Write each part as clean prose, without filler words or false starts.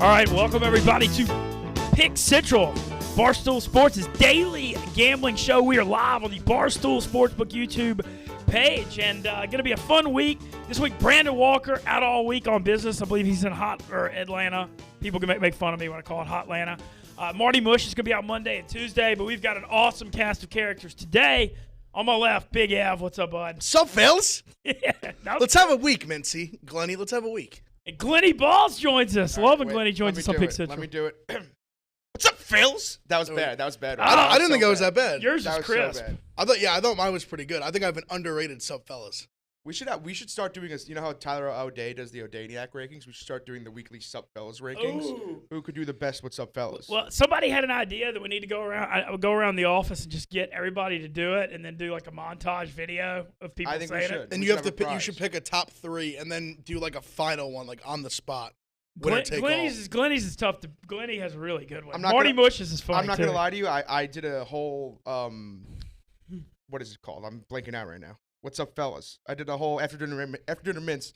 All right, welcome everybody to Pick Central, Barstool Sports' daily gambling show. We are live on the Barstool Sportsbook YouTube page, and going to be a fun week. This week, Brandon Walker out all week on business. I believe he's in Atlanta. People can make fun of me when I call it Hot Atlanta. Marty Mush is going to be out Monday and Tuesday, but we've got an awesome cast of characters today. On my left, Big Av. What's up, bud? What's up, fellas? Yeah, let's have a week, Mincy. Glenny, let's have a week. And Glenny Balls joins us. All right, Loving Glenny joins us on Pick Central. Let me do it. What's up, fellas? That was bad. That was bad. I didn't think it was that bad. Yours That is was crisp. so bad. I thought mine was pretty good. I think I have an underrated sub, fellas. We should start doing this. You know how Tyler O'Day does the O'Daniac rankings? We should start doing the weekly Sup Fellas rankings. Ooh. Who could do the best with Sup Fellas? Well, somebody had an idea that we need to go around. I would go around the office and just get everybody to do it, and then do like a montage video of people I think we saying should. it. And We you have should to pick. have a You should prize. pick a top three, and then do like a final one, like on the spot. Winner take all. Glenny's is tough to. Glenny has a really good one. I'm not Marty gonna- Mush's is funny I'm not too. going to lie to you. I did a whole, what is it called? I'm blanking out right now. What's up, fellas? I did a whole after dinner mints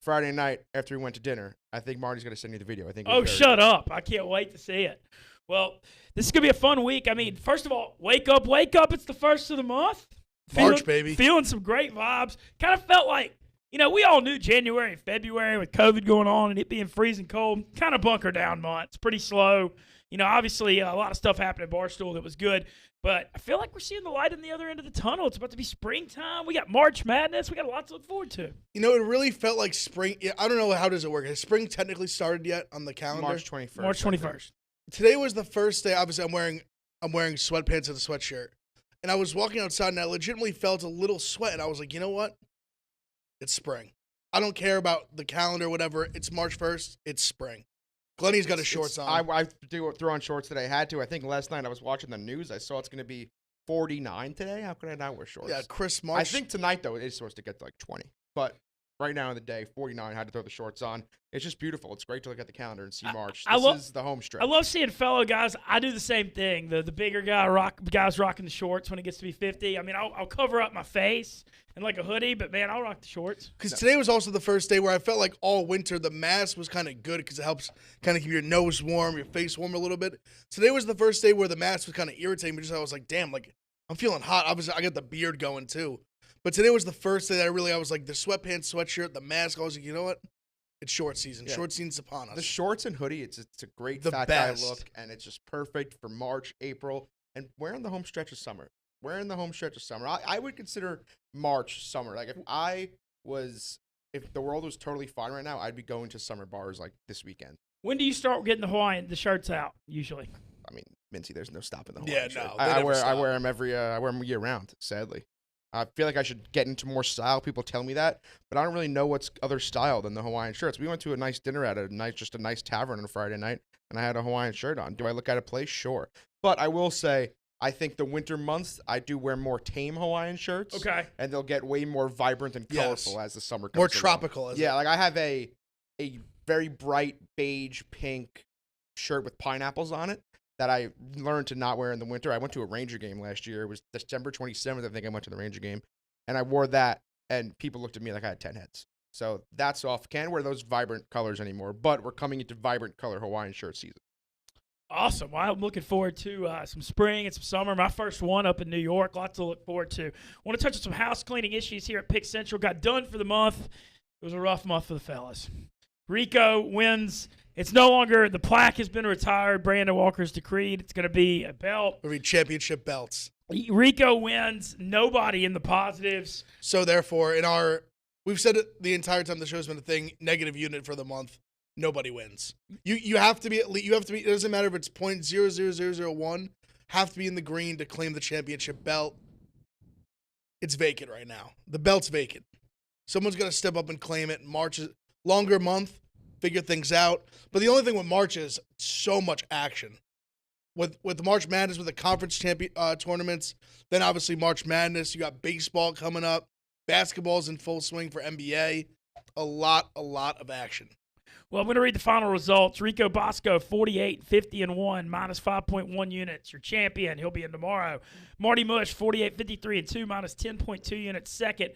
Friday night after we went to dinner. I think Marty's going to send you the video. I think. Oh, shut up! I can't wait to see it. Well, this is gonna be a fun week. I mean, first of all, wake up! It's the first of the month. March, baby. Feeling some great vibes. Kind of felt like, we all knew January and February with COVID going on and it being freezing cold, kind of bunker down months, pretty slow. Obviously a lot of stuff happened at Barstool that was good, but I feel like we're seeing the light on the other end of the tunnel. It's about to be springtime. We got March Madness. We got a lot to look forward to. It really felt like spring. Yeah, I don't know, how does it work? Has spring technically started yet on the calendar? March 21st. March 21st. Today was the first day. Obviously, I'm wearing sweatpants and a sweatshirt, and I was walking outside, and I legitimately felt a little sweat, and I was like, you know what? It's spring. I don't care about the calendar, whatever. It's March 1st. It's spring. Glenny's got his shorts on. I do throw on shorts that I had to. I think last night I was watching the news. I saw it's going to be 49 today. How could I not wear shorts? Yeah, Chris March. I think tonight, though, it is supposed to get to like 20. But right now in the day, 49, I had to throw the shorts on. It's just beautiful. It's great to look at the calendar and see March. This is the home stretch. I love seeing fellow guys. I do the same thing. The bigger guys rocking the shorts when it gets to be 50. I mean, I'll cover up my face and like a hoodie, but man, I'll rock the shorts. Because today was also the first day where I felt like all winter the mask was kind of good because it helps kind of keep your nose warm, your face warm a little bit. Today was the first day where the mask was kind of irritating me. Just I was like, damn, like I'm feeling hot. Obviously, I got the beard going too. But today was the first day that I was like the sweatpants, sweatshirt, the mask. I was like, you know what? It's short season. Yeah. Short season's upon us. The shorts and hoodie, it's a great The fat best. guy look, and it's just perfect for March, April, and we're in the home stretch of summer. I would consider March summer. Like if the world was totally fine right now, I'd be going to summer bars like this weekend. When do you start getting the shirts out usually? I mean, Mincy, there's no stopping the Yeah, Hawaiian shirt. no, they I never wear stop. I wear them year round. Sadly, I feel like I should get into more style. People tell me that, but I don't really know what's other style than the Hawaiian shirts. We went to a nice dinner at a nice tavern on a Friday night, and I had a Hawaiian shirt on. Do I look out of place? Sure, but I will say I think the winter months I do wear more tame Hawaiian shirts. Okay. And they'll get way more vibrant and colorful Yes. as the summer comes More along. tropical. Yeah, like I have a very bright beige pink shirt with pineapples on it that I learned to not wear in the winter. I went to a Ranger game last year. It was December 27th, I think I went to the Ranger game. And I wore that, and people looked at me like I had 10 heads. So that's off. Can't wear those vibrant colors anymore, but we're coming into vibrant color Hawaiian shirt season. Awesome. Well, I'm looking forward to some spring and some summer. My first one up in New York. Lots to look forward to. Want to touch on some house cleaning issues here at Pick Central. Got done for the month. It was a rough month for the fellas. Rico wins. It's no longer, the plaque has been retired. Brandon Walker's decreed. It's going to be a belt. It'll be championship belts. Rico wins. Nobody in the positives. So therefore, we've said it the entire time the show's been a thing, negative unit for the month. Nobody wins. You have to be at least, it doesn't matter if it's .00001, have to be in the green to claim the championship belt. It's vacant right now. The belt's vacant. Someone's got to step up and claim it. March is longer month, figure things out. But the only thing with March is so much action. With the March Madness, with the conference tournaments, then obviously March Madness, you got baseball coming up, basketball's in full swing for NBA. A lot of action. Well, I'm going to read the final results. Rico Bosco, 48-50-1, minus 5.1 units. Your champion, he'll be in tomorrow. Marty Mush, 48-53-2, minus 10.2 units. Second.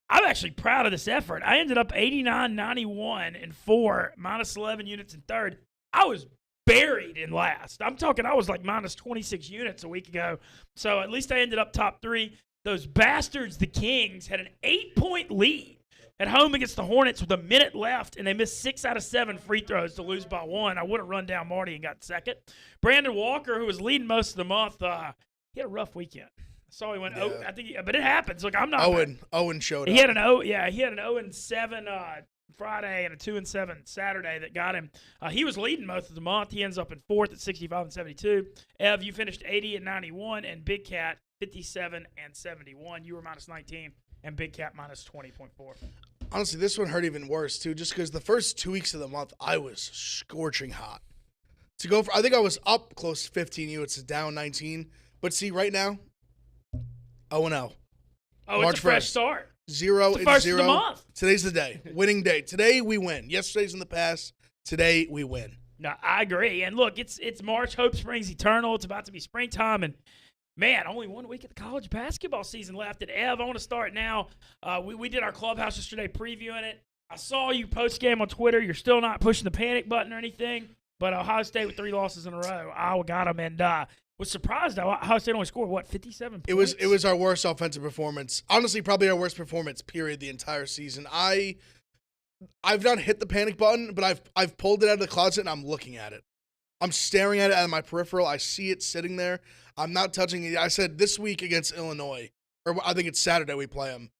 I'm actually proud of this effort. I ended up 89-91-4, minus 11 units in third. I was buried in last. I'm talking, I was like minus 26 units a week ago. So at least I ended up top 3. Those bastards, the Kings, had an 8-point lead at home against the Hornets with a minute left, and they missed 6 out of 7 free throws to lose by 1. I would have run down Marty and got second. Brandon Walker, who was leading most of the month, he had a rough weekend. I saw he went. Yeah. I think, but it happens. Look, I'm not. Owen showed up. He had an 0-7 Friday and a 2-7 Saturday that got him. He was leading most of the month. He ends up in 4th at 65 and 72. Ev, you finished 80 and 91, and Big Cat 57 and 71. You were minus 19, and Big Cat minus 20.4. Honestly, this one hurt even worse too, just because the first 2 weeks of the month I was scorching hot. I think I was up close to 15 units, down 19. But see, right now, 0-0. Oh, March it's a fresh 1st. start. 0 and First 0. of the month. Today's the day. Winning day. Today we win. Yesterday's in the past. Today we win. No, I agree. And look, it's March. Hope springs eternal. It's about to be springtime, and man, only 1 week of the college basketball season left. And Ev, I want to start now. We did our clubhouse yesterday previewing it. I saw you post game on Twitter. You're still not pushing the panic button or anything, but Ohio State with 3 losses in a row. Iowa got them, and was surprised Ohio State only scored 57 points. It was our worst offensive performance. Honestly, probably our worst performance period the entire season. I've not hit the panic button, but I've pulled it out of the closet and I'm looking at it. I'm staring at it out of my peripheral. I see it sitting there. I'm not touching it. I said this week against Illinois, or I think it's Saturday we play them.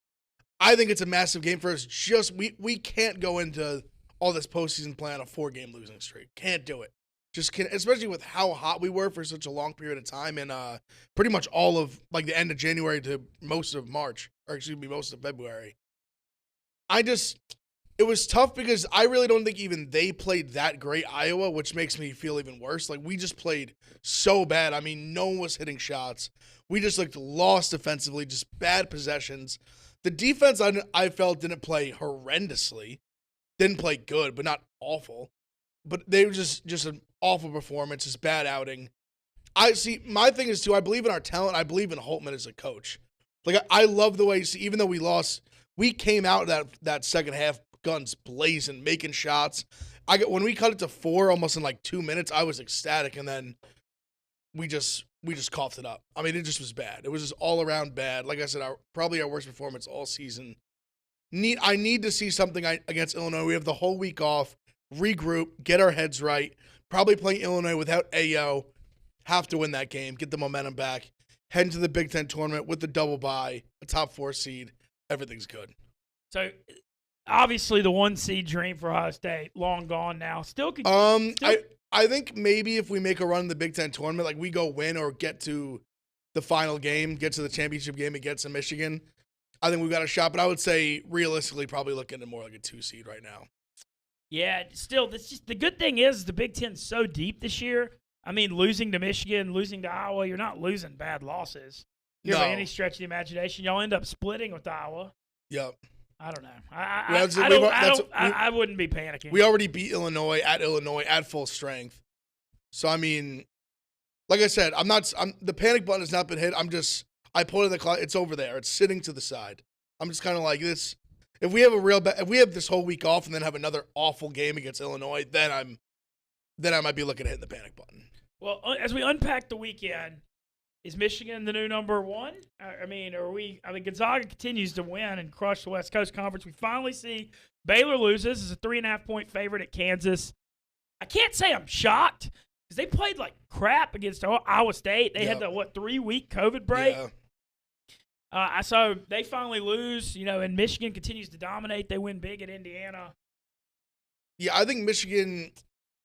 I think it's a massive game for us. We can't go into all this postseason play on a 4-game losing streak. Can't do it. Just can't, especially with how hot we were for such a long period of time, and pretty much all of like the end of January to most of March, or excuse me, most of February. It was tough because I really don't think even they played that great Iowa, which makes me feel even worse. Like, we just played so bad. I mean, no one was hitting shots. We just looked lost defensively, just bad possessions. The defense, I felt, didn't play horrendously. Didn't play good, but not awful. But they were just an awful performance, just bad outing. My thing is, too, I believe in our talent. I believe in Holtman as a coach. Like, I love the way, even though we lost, we came out that second half guns blazing, making shots. When we cut it to 4 almost in like 2 minutes, I was ecstatic, and then we just coughed it up. I mean, it just was bad. It was just all around bad. Like I said, probably our worst performance all season. I need to see something against Illinois. We have the whole week off, regroup, get our heads right. Probably playing Illinois without AO. Have to win that game, get the momentum back. Head into the Big Ten tournament with the double bye, a top 4 seed. Everything's good. So, obviously, the 1 seed dream for Ohio State, long gone now. I think maybe if we make a run in the Big Ten tournament, like we go win or get to the final game, get to the championship game against Michigan, I think we've got a shot. But I would say realistically, probably looking at more like a 2 seed right now. Yeah, still, the good thing is the Big Ten's so deep this year. I mean, losing to Michigan, losing to Iowa, you're not losing bad losses. By any stretch of the imagination, y'all end up splitting with Iowa. Yep. I don't know. I wouldn't be panicking. We already beat Illinois at full strength. So, I mean, like I said, the panic button has not been hit. I pulled it in the closet. It's over there. It's sitting to the side. I'm just kind of like this. If we have this whole week off and then have another awful game against Illinois, then I might be looking at hitting the panic button. Well, as we unpack the weekend, is Michigan the new number 1? I mean, Gonzaga continues to win and crush the West Coast Conference. We finally see Baylor loses as a 3.5-point favorite at Kansas. I can't say I'm shocked because they played like crap against Iowa State. They had the 3-week COVID break. Yeah. So they finally lose, and Michigan continues to dominate. They win big at Indiana. Yeah, I think Michigan.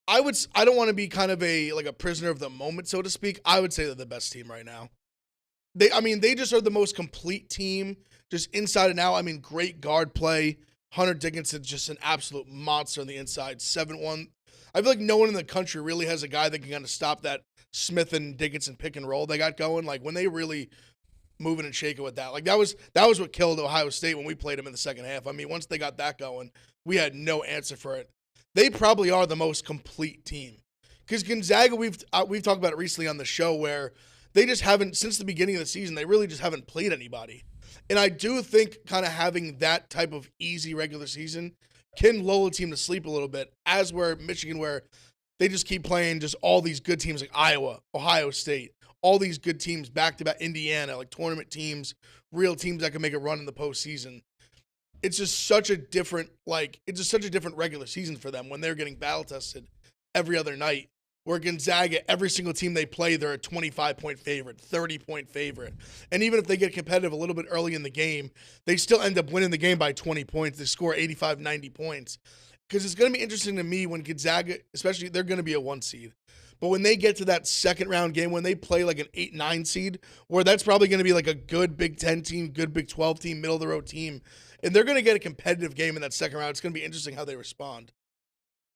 I don't want to be kind of a prisoner of the moment, so to speak. I would say they're the best team right now. They just are the most complete team, just inside and out. I mean, great guard play. Hunter Dickinson's just an absolute monster on the inside. 7-1. I feel like no one in the country really has a guy that can kind of stop that Smith and Dickinson pick and roll they got going. Like, when they really moving and shaking with that. Like, that was what killed Ohio State when we played them in the second half. I mean, once they got that going, we had no answer for it. They probably are the most complete team. Because Gonzaga, we've talked about it recently on the show, where they just haven't, since the beginning of the season, they really just haven't played anybody. And I do think kind of having that type of easy regular season can lull a team to sleep a little bit, as where Michigan, where they just keep playing just all these good teams like Iowa, Ohio State, all these good teams back-to-back, Indiana, like tournament teams, real teams that can make a run in the postseason. It's just such a different regular season for them when they're getting battle tested every other night. Where Gonzaga, every single team they play, they're a 25-point favorite, 30-point favorite. And even if they get competitive a little bit early in the game, they still end up winning the game by 20 points. They score 85, 90 points. Because it's going to be interesting to me when Gonzaga, especially, they're going to be a 1 seed. But when they get to that second round game, when they play like an 8-9 seed, where that's probably going to be like a good Big 10 team, good Big 12 team, middle-of-the-road team, and they're going to get a competitive game in that second round, it's going to be interesting how they respond.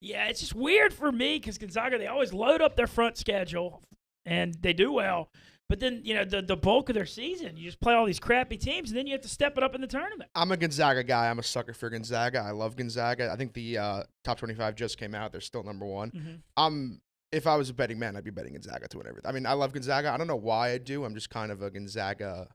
Yeah, it's just weird for me because Gonzaga, they always load up their front schedule, and they do well. But then, the bulk of their season, you just play all these crappy teams, and then you have to step it up in the tournament. I'm a Gonzaga guy. I'm a sucker for Gonzaga. I love Gonzaga. I think the top 25 just came out. They're still number 1. Mm-hmm. If I was a betting man, I'd be betting Gonzaga to win everything. I mean, I love Gonzaga. I don't know why I do. I'm just kind of a Gonzaga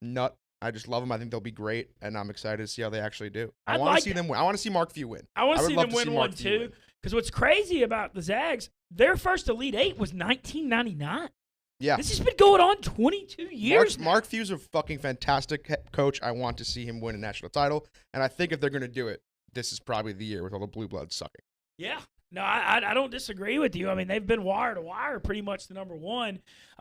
nut. I just love them. I think they'll be great, and I'm excited to see how they actually do. I want to see them win. I want to see Mark Few win. I want to see them win one, too, because what's crazy about the Zags, their first Elite Eight was 1999. Yeah. This has been going on 22 years Mark Few's a fucking fantastic coach. I want to see him win a national title, and I think if they're going to do it, this is probably the year with all the blue bloods sucking. Yeah. No, I don't disagree with you. I mean, they've been wire to wire pretty much the number 1.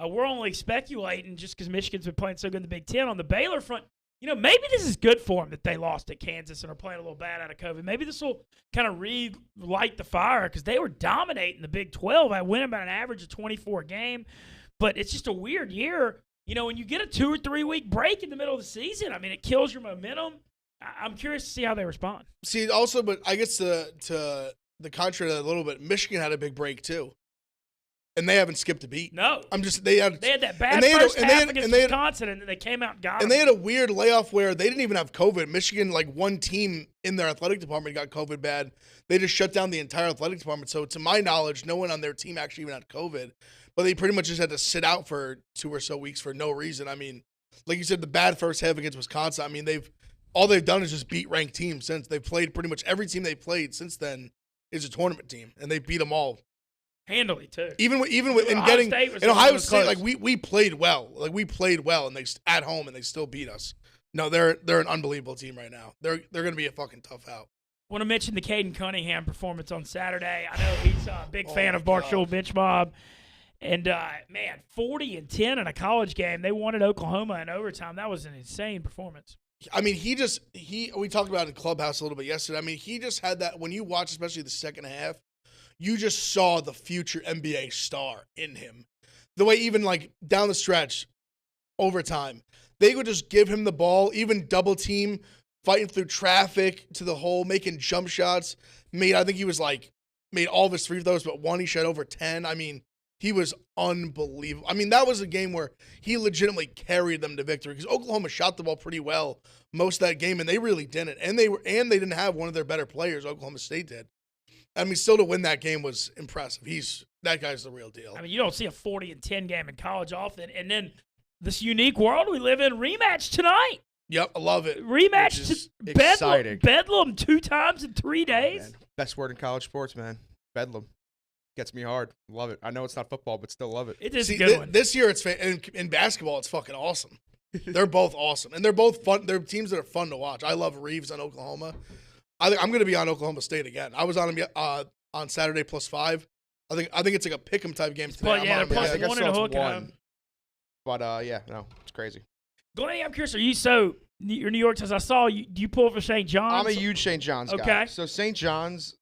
We're only speculating just because Michigan's been playing so good in the Big Ten. On the Baylor front, maybe this is good for them that they lost at Kansas and are playing a little bad out of COVID. Maybe this will kind of relight the fire because they were dominating the Big 12. I win about an average of 24 a game. But it's just a weird year. When you get a 2 or 3 week break in the middle of the season, I mean, it kills your momentum. I'm curious to see how they respond. See, also, but I guess to the contrary to that a little bit, Michigan had a big break too, and they haven't skipped a beat. No, they had that bad first half against Wisconsin, and then they came out and got them. And they had a weird layoff where they didn't even have COVID. Michigan, like one team in their athletic department got COVID bad. They just shut down the entire athletic department. So to my knowledge, no one on their team actually even had COVID. But they pretty much just had to sit out for 2 or so weeks for no reason. I mean, like you said, the bad first half against Wisconsin. I mean, all they've done is just beat ranked teams since. They've played pretty much every team they've played since then is a tournament team, and they beat them all handily too. Even with Ohio State, like we played well, and they at home and they still beat us. No, they're an unbelievable team right now. They're going to be a fucking tough out. I want to mention the Caden Cunningham performance on Saturday. I know he's a big fan of Barstool Bench Mob. And, 40-10 in a college game. They won at Oklahoma in overtime. That was an insane performance. I mean, we talked about it in Clubhouse a little bit yesterday. I mean, he just had that, when you watch especially the second half, you just saw the future NBA star in him. The way even like down the stretch, overtime, they would just give him the ball, even double team, fighting through traffic to the hole, making jump shots. I think he made all of his free throws, but one he shot over 10. I mean, he was unbelievable. I mean, that was a game where he legitimately carried them to victory because Oklahoma shot the ball pretty well most of that game, and they really didn't. And they didn't have one of their better players. Oklahoma State did. I mean, still to win that game was impressive. That guy's the real deal. I mean, you don't see a 40-10 game in college often, and then this unique world we live in, rematch tonight. Yep, I love it. Rematch to Bedlam 2 times in 3 days. Man. Best word in college sports, man. Bedlam. Gets me hard. Love it. I know it's not football, but still love it. It is a good one. This year, in basketball, it's fucking awesome. They're both awesome, and they're both fun. They're teams that are fun to watch. I love Reeves on Oklahoma. I'm going to be on Oklahoma State again. I was on them on Saturday +5. I think it's like a pick'em type game today. But yeah, they're +1 and a hook. But it's crazy. Glenn, I'm curious. Your New York Times? I saw you. Do you pull for St. John's? I'm a huge St. John's guy. Okay. So St. John's,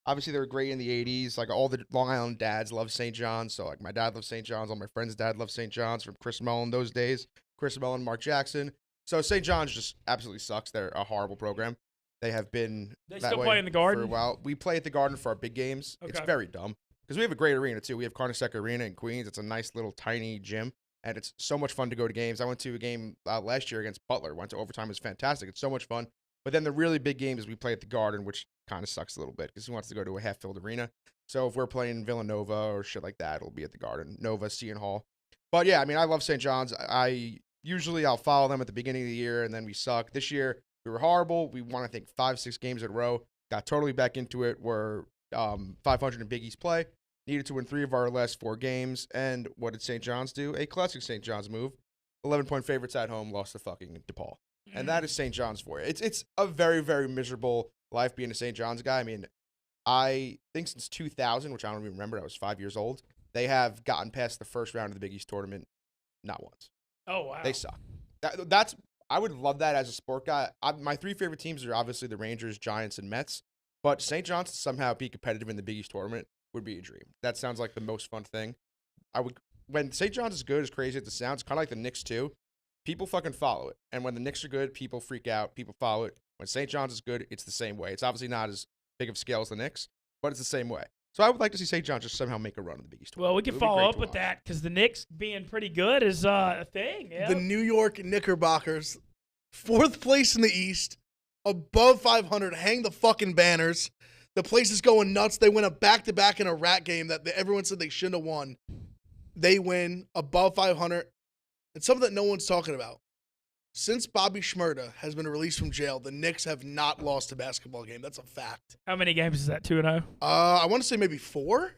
obviously, they were great in the 80s. Like, all the Long Island dads love St. John's. So, like, my dad loves St. John's. All my friends' dad loves St. John's from Chris Mullen those days. Chris Mullen, Mark Jackson. So, St. John's just absolutely sucks. They're a horrible program. They have been They still play in the Garden? For a while. We play at the Garden for our big games. Okay. It's very dumb. Because we have a great arena, too. We have Carnesecca Arena in Queens. It's a nice little tiny gym. And it's so much fun to go to games. I went to a game last year against Butler. Went to overtime. It was fantastic. It's so much fun. But then the really big games we play at the Garden, which kind of sucks a little bit because who wants to go to a half-filled arena? So if we're playing Villanova or shit like that, it'll be at the Garden. Nova, Seton Hall. But yeah, I mean, I love St. John's. I'll follow them at the beginning of the year, and then we suck. This year, we were horrible. We won, I think, 5-6 games in a row. Got totally back into it. We're 500 in Big East play. Needed to win 3 of our last 4 games. And what did St. John's do? A classic St. John's move. 11-point favorites at home, lost to fucking DePaul. And that is St. John's for you. It's a very, very miserable life being a St. John's guy. I mean, I think since 2000, which I don't even remember, I was 5 years old, they have gotten past the first round of the Big East tournament not once. Oh, wow. They suck. That's I would love that as a sport guy. My 3 favorite teams are obviously the Rangers, Giants, and Mets. But St. John's to somehow be competitive in the Big East tournament would be a dream. That sounds like the most fun thing. When St. John's is good, as crazy as it sounds, kind of like the Knicks too. People fucking follow it. And when the Knicks are good, people freak out. People follow it. When St. John's is good, it's the same way. It's obviously not as big of scale as the Knicks, but it's the same way. So I would like to see St. John's just somehow make a run in the Big East. Well, we can follow up with that because the Knicks being pretty good is a thing. Yeah. The New York Knickerbockers, 4th place in the East, above 500, hang the fucking banners. The place is going nuts. They win a back-to-back in a rat game that everyone said they shouldn't have won. They win above 500. It's something that no one's talking about. Since Bobby Shmurda has been released from jail, the Knicks have not lost a basketball game. That's a fact. How many games is that, 2-0? I want to say maybe 4.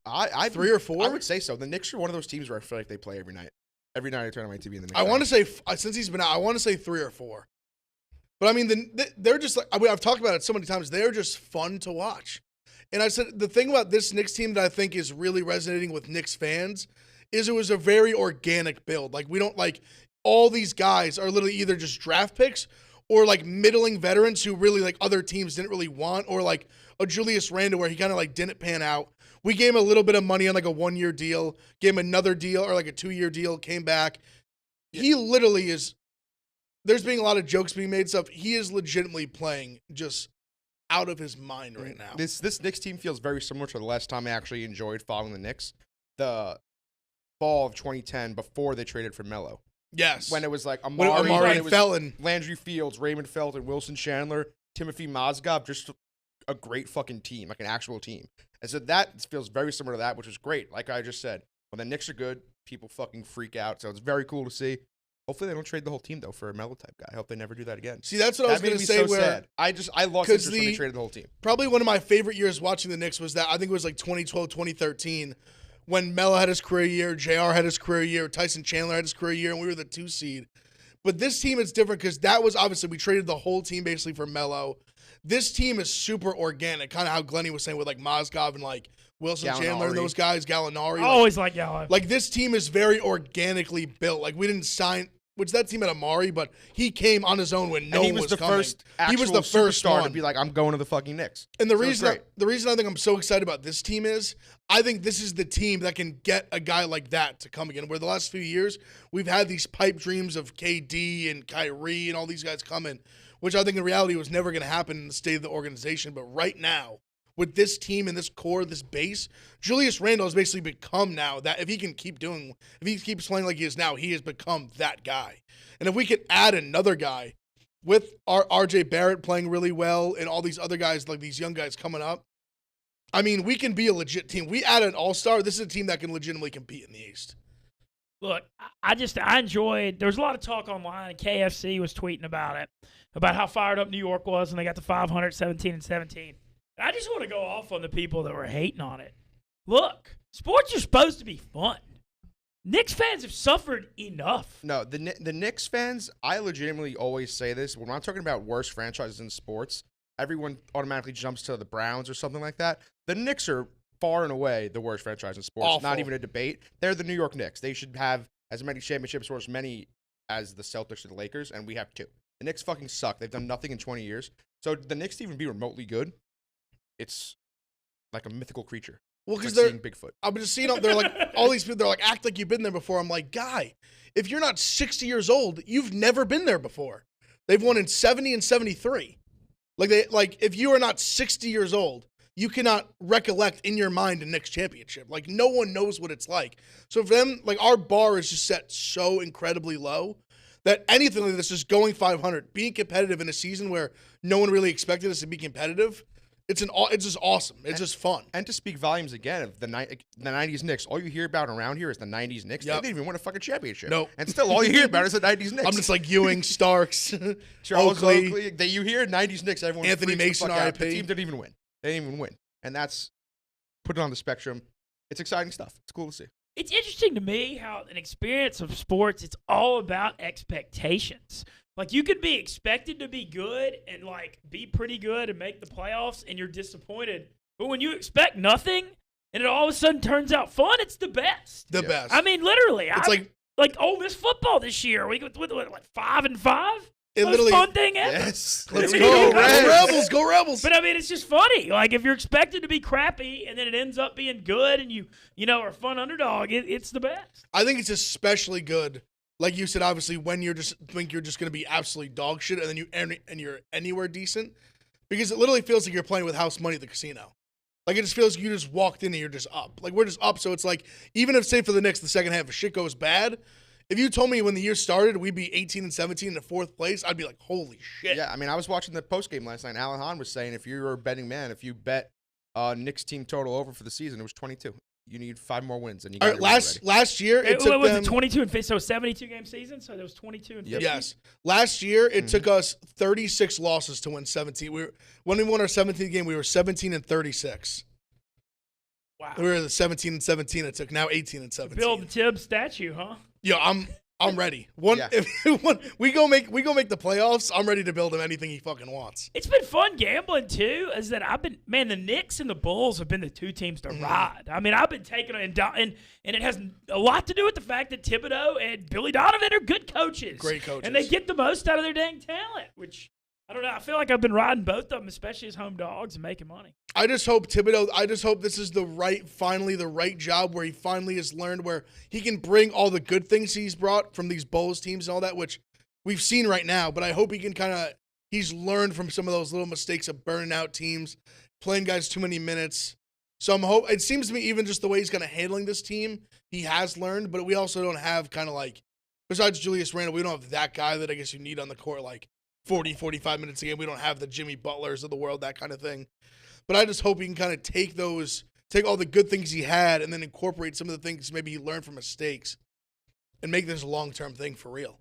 3 or 4. I would say so. The Knicks are one of those teams where I feel like they play every night. Every night I turn on my TV and the Knicks. I want to say, since he's been out, I want to say 3 or 4. But I mean, they're just like, I've talked about it so many times. They're just fun to watch. And I said, the thing about this Knicks team that I think is really resonating with Knicks fans is it was a very organic build. Like, we don't like, all these guys are literally either just draft picks or like middling veterans who really like other teams didn't really want, or like a Julius Randle where he kind of like didn't pan out. We gave him a little bit of money on like a 1-year deal, gave him another deal or like a 2-year deal, came back. Yeah. He literally is, there's being a lot of jokes being made stuff. He is legitimately playing just out of his mind right now. This Knicks team feels very similar to the last time I actually enjoyed following the Knicks. The fall of 2010 before they traded for Melo. Yes. When it was like Amari and Felton. Landry Fields, Raymond Felton, Wilson Chandler, Timothy Mozgov, just a great fucking team, like an actual team. And so that feels very similar to that, which is great. Like I just said, when the Knicks are good, people fucking freak out. So it's very cool to see. Hopefully they don't trade the whole team, though, for a Melo type guy. I hope they never do that again. See, that's what I was going to say. So sad. I lost interest when they traded the whole team. Probably one of my favorite years watching the Knicks was that, I think it was like 2012, 2013, when Melo had his career year, JR had his career year, Tyson Chandler had his career year, and we were the 2 seed. But this team is different because that was obviously, we traded the whole team basically for Melo. This team is super organic, kind of how Glenny was saying with like Mozgov and like Wilson Gallinari. Chandler and those guys, Gallinari. I always like Gallinari. Like this team is very organically built. Like we didn't sign, which that team had Amari, but he came on his own when no one was coming. He was the first star to be like, I'm going to the fucking Knicks. And the reason I think I'm so excited about this team is I think this is the team that can get a guy like that to come again. Where the last few years we've had these pipe dreams of KD and Kyrie and all these guys coming, which I think in reality was never going to happen in the state of the organization. But right now, with this team and this core, this base, Julius Randle has basically become now that if he keeps playing like he is now, he has become that guy. And if we could add another guy with our RJ Barrett playing really well and all these other guys, like these young guys coming up, I mean, we can be a legit team. We add an all-star. This is a team that can legitimately compete in the East. Look, I enjoyed, there was a lot of talk online. KFC was tweeting about it, about how fired up New York was when they got to 500, 17-17. I just want to go off on the people that were hating on it. Look, sports are supposed to be fun. Knicks fans have suffered enough. No, the Knicks fans, I legitimately always say this. When I'm talking about worst franchises in sports, everyone automatically jumps to the Browns or something like that. The Knicks are far and away the worst franchise in sports. Awful. Not even a debate. They're the New York Knicks. They should have as many championships or as many as the Celtics or the Lakers, and we have 2. The Knicks fucking suck. They've done nothing in 20 years. So the Knicks to even be remotely good, it's like a mythical creature. Well, because they're Bigfoot. I'm just seeing they're like all these people. They're like, act like you've been there before. I'm like, guy, if you're not 60 years old, you've never been there before. They've won in 70 and 73. If you are not 60 years old, you cannot recollect in your mind a Knicks championship. Like no one knows what it's like. So for them, like our bar is just set so incredibly low that anything like this is going 500, being competitive in a season where no one really expected us to be competitive. It's just awesome. It's just fun. And to speak volumes again of the 90s Knicks, all you hear about around here is the 90s Knicks. Yep. They didn't even win a fucking championship. Nope. And still all you hear about is the 90s Knicks. I'm just like Ewing, Starks, Charles Oakley. You hear 90s Knicks, everyone Anthony Mason, the RIP. The team didn't even win. They didn't even win. and that's put it on the spectrum. It's exciting stuff. It's cool to see. It's interesting to me how an experience of sports, it's all about expectations. Like, you could be expected to be good and, like, be pretty good and make the playoffs, and you're disappointed. But when you expect nothing and it all of a sudden turns out fun, it's the best. The best. I mean, literally. It's like Ole Miss football this year. We went with like 5-5. It Most literally. fun thing ever. Yes. Let's I go, mean, Rebels! Go Rebels! But I mean, it's just funny. Like, if you're expected to be crappy and then it ends up being good, and you are a fun underdog, it's the best. I think it's especially good, like you said, obviously, when you think you're just going to be absolutely dog shit, and then you're anywhere decent, because it literally feels like you're playing with house money at the casino. Like, it just feels like you just walked in and you're just up. Like, we're just up, so it's like, even if, say, for the Knicks, the second half, if shit goes bad, if you told me when the year started we'd be 18-17 in the fourth place, I'd be like, holy shit. Yeah, I mean, I was watching the postgame last night. Alan Hahn was saying if you were a betting man, if you bet Knicks team total over for the season, it was 22. You need 5 more wins, and you got last year it took was them, it 22 and so 72 game season, so there was 22 and 50. Yes. Last year it took us 36 losses to win 17. When we won our 17th game, we were 17-36. Wow. We were the 17-17. It took now 18-17. Build the Tibbs statue, huh? Yeah, I'm ready. Yeah. If we go make the playoffs, I'm ready to build him anything he fucking wants. It's been fun gambling too. Is that the Knicks and the Bulls have been the two teams to ride. I mean, I've been taking it, and it has a lot to do with the fact that Thibodeau and Billy Donovan are good coaches, Great coaches, and they get the most out of their dang talent. Which I don't know. I feel like I've been riding both of them, especially as home dogs, and making money. I just hope Thibodeau. I just hope this is finally the right job where he finally has learned where he can bring all the good things he's brought from these Bulls teams and all that, which we've seen right now. But I hope he can he's learned from some of those little mistakes of burning out teams, playing guys too many minutes. So it seems to me even just the way he's kind of handling this team, he has learned. But we also don't have besides Julius Randle, we don't have that guy that I guess you need on the court 40, 45 minutes a game. We don't have the Jimmy Butlers of the world, that kind of thing. But I just hope he can kind of take all the good things he had and then incorporate some of the things maybe he learned from mistakes and make this a long-term thing for real.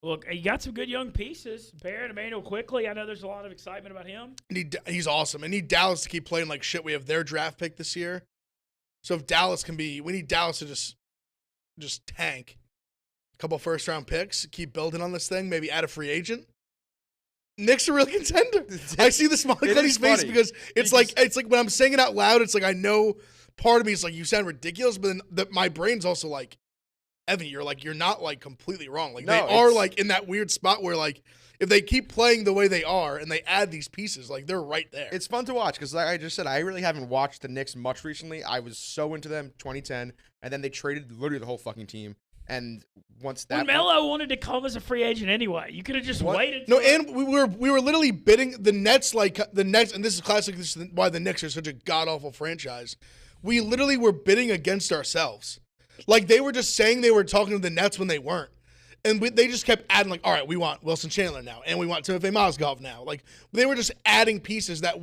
Look, you got some good young pieces. Barrett, Emmanuel Quickly. I know there's a lot of excitement about him. And he's awesome. And need Dallas to keep playing like shit. We have their draft pick this year. So if Dallas we need Dallas to just tank a couple first-round picks, keep building on this thing, maybe add a free agent. Knicks are a real contender. I see the smile on his face because it's like when I'm saying it out loud, it's like I know part of me is like you sound ridiculous, but then my brain's also like, Evan, you're not completely wrong. They are in that weird spot where if they keep playing the way they are and they add these pieces, they're right there. It's fun to watch because, like I just said, I really haven't watched the Knicks much recently. I was so into them 2010, and then they traded literally the whole fucking team. And once that when Melo wanted to come as a free agent anyway, you could have just waited. No, and we were literally bidding the Nets and this is classic. This is why the Knicks are such a god awful franchise. We literally were bidding against ourselves. They were just saying they were talking to the Nets when they weren't, and they just kept adding all right, we want Wilson Chandler now, and we want Timofey Mozgov now. They were just adding pieces that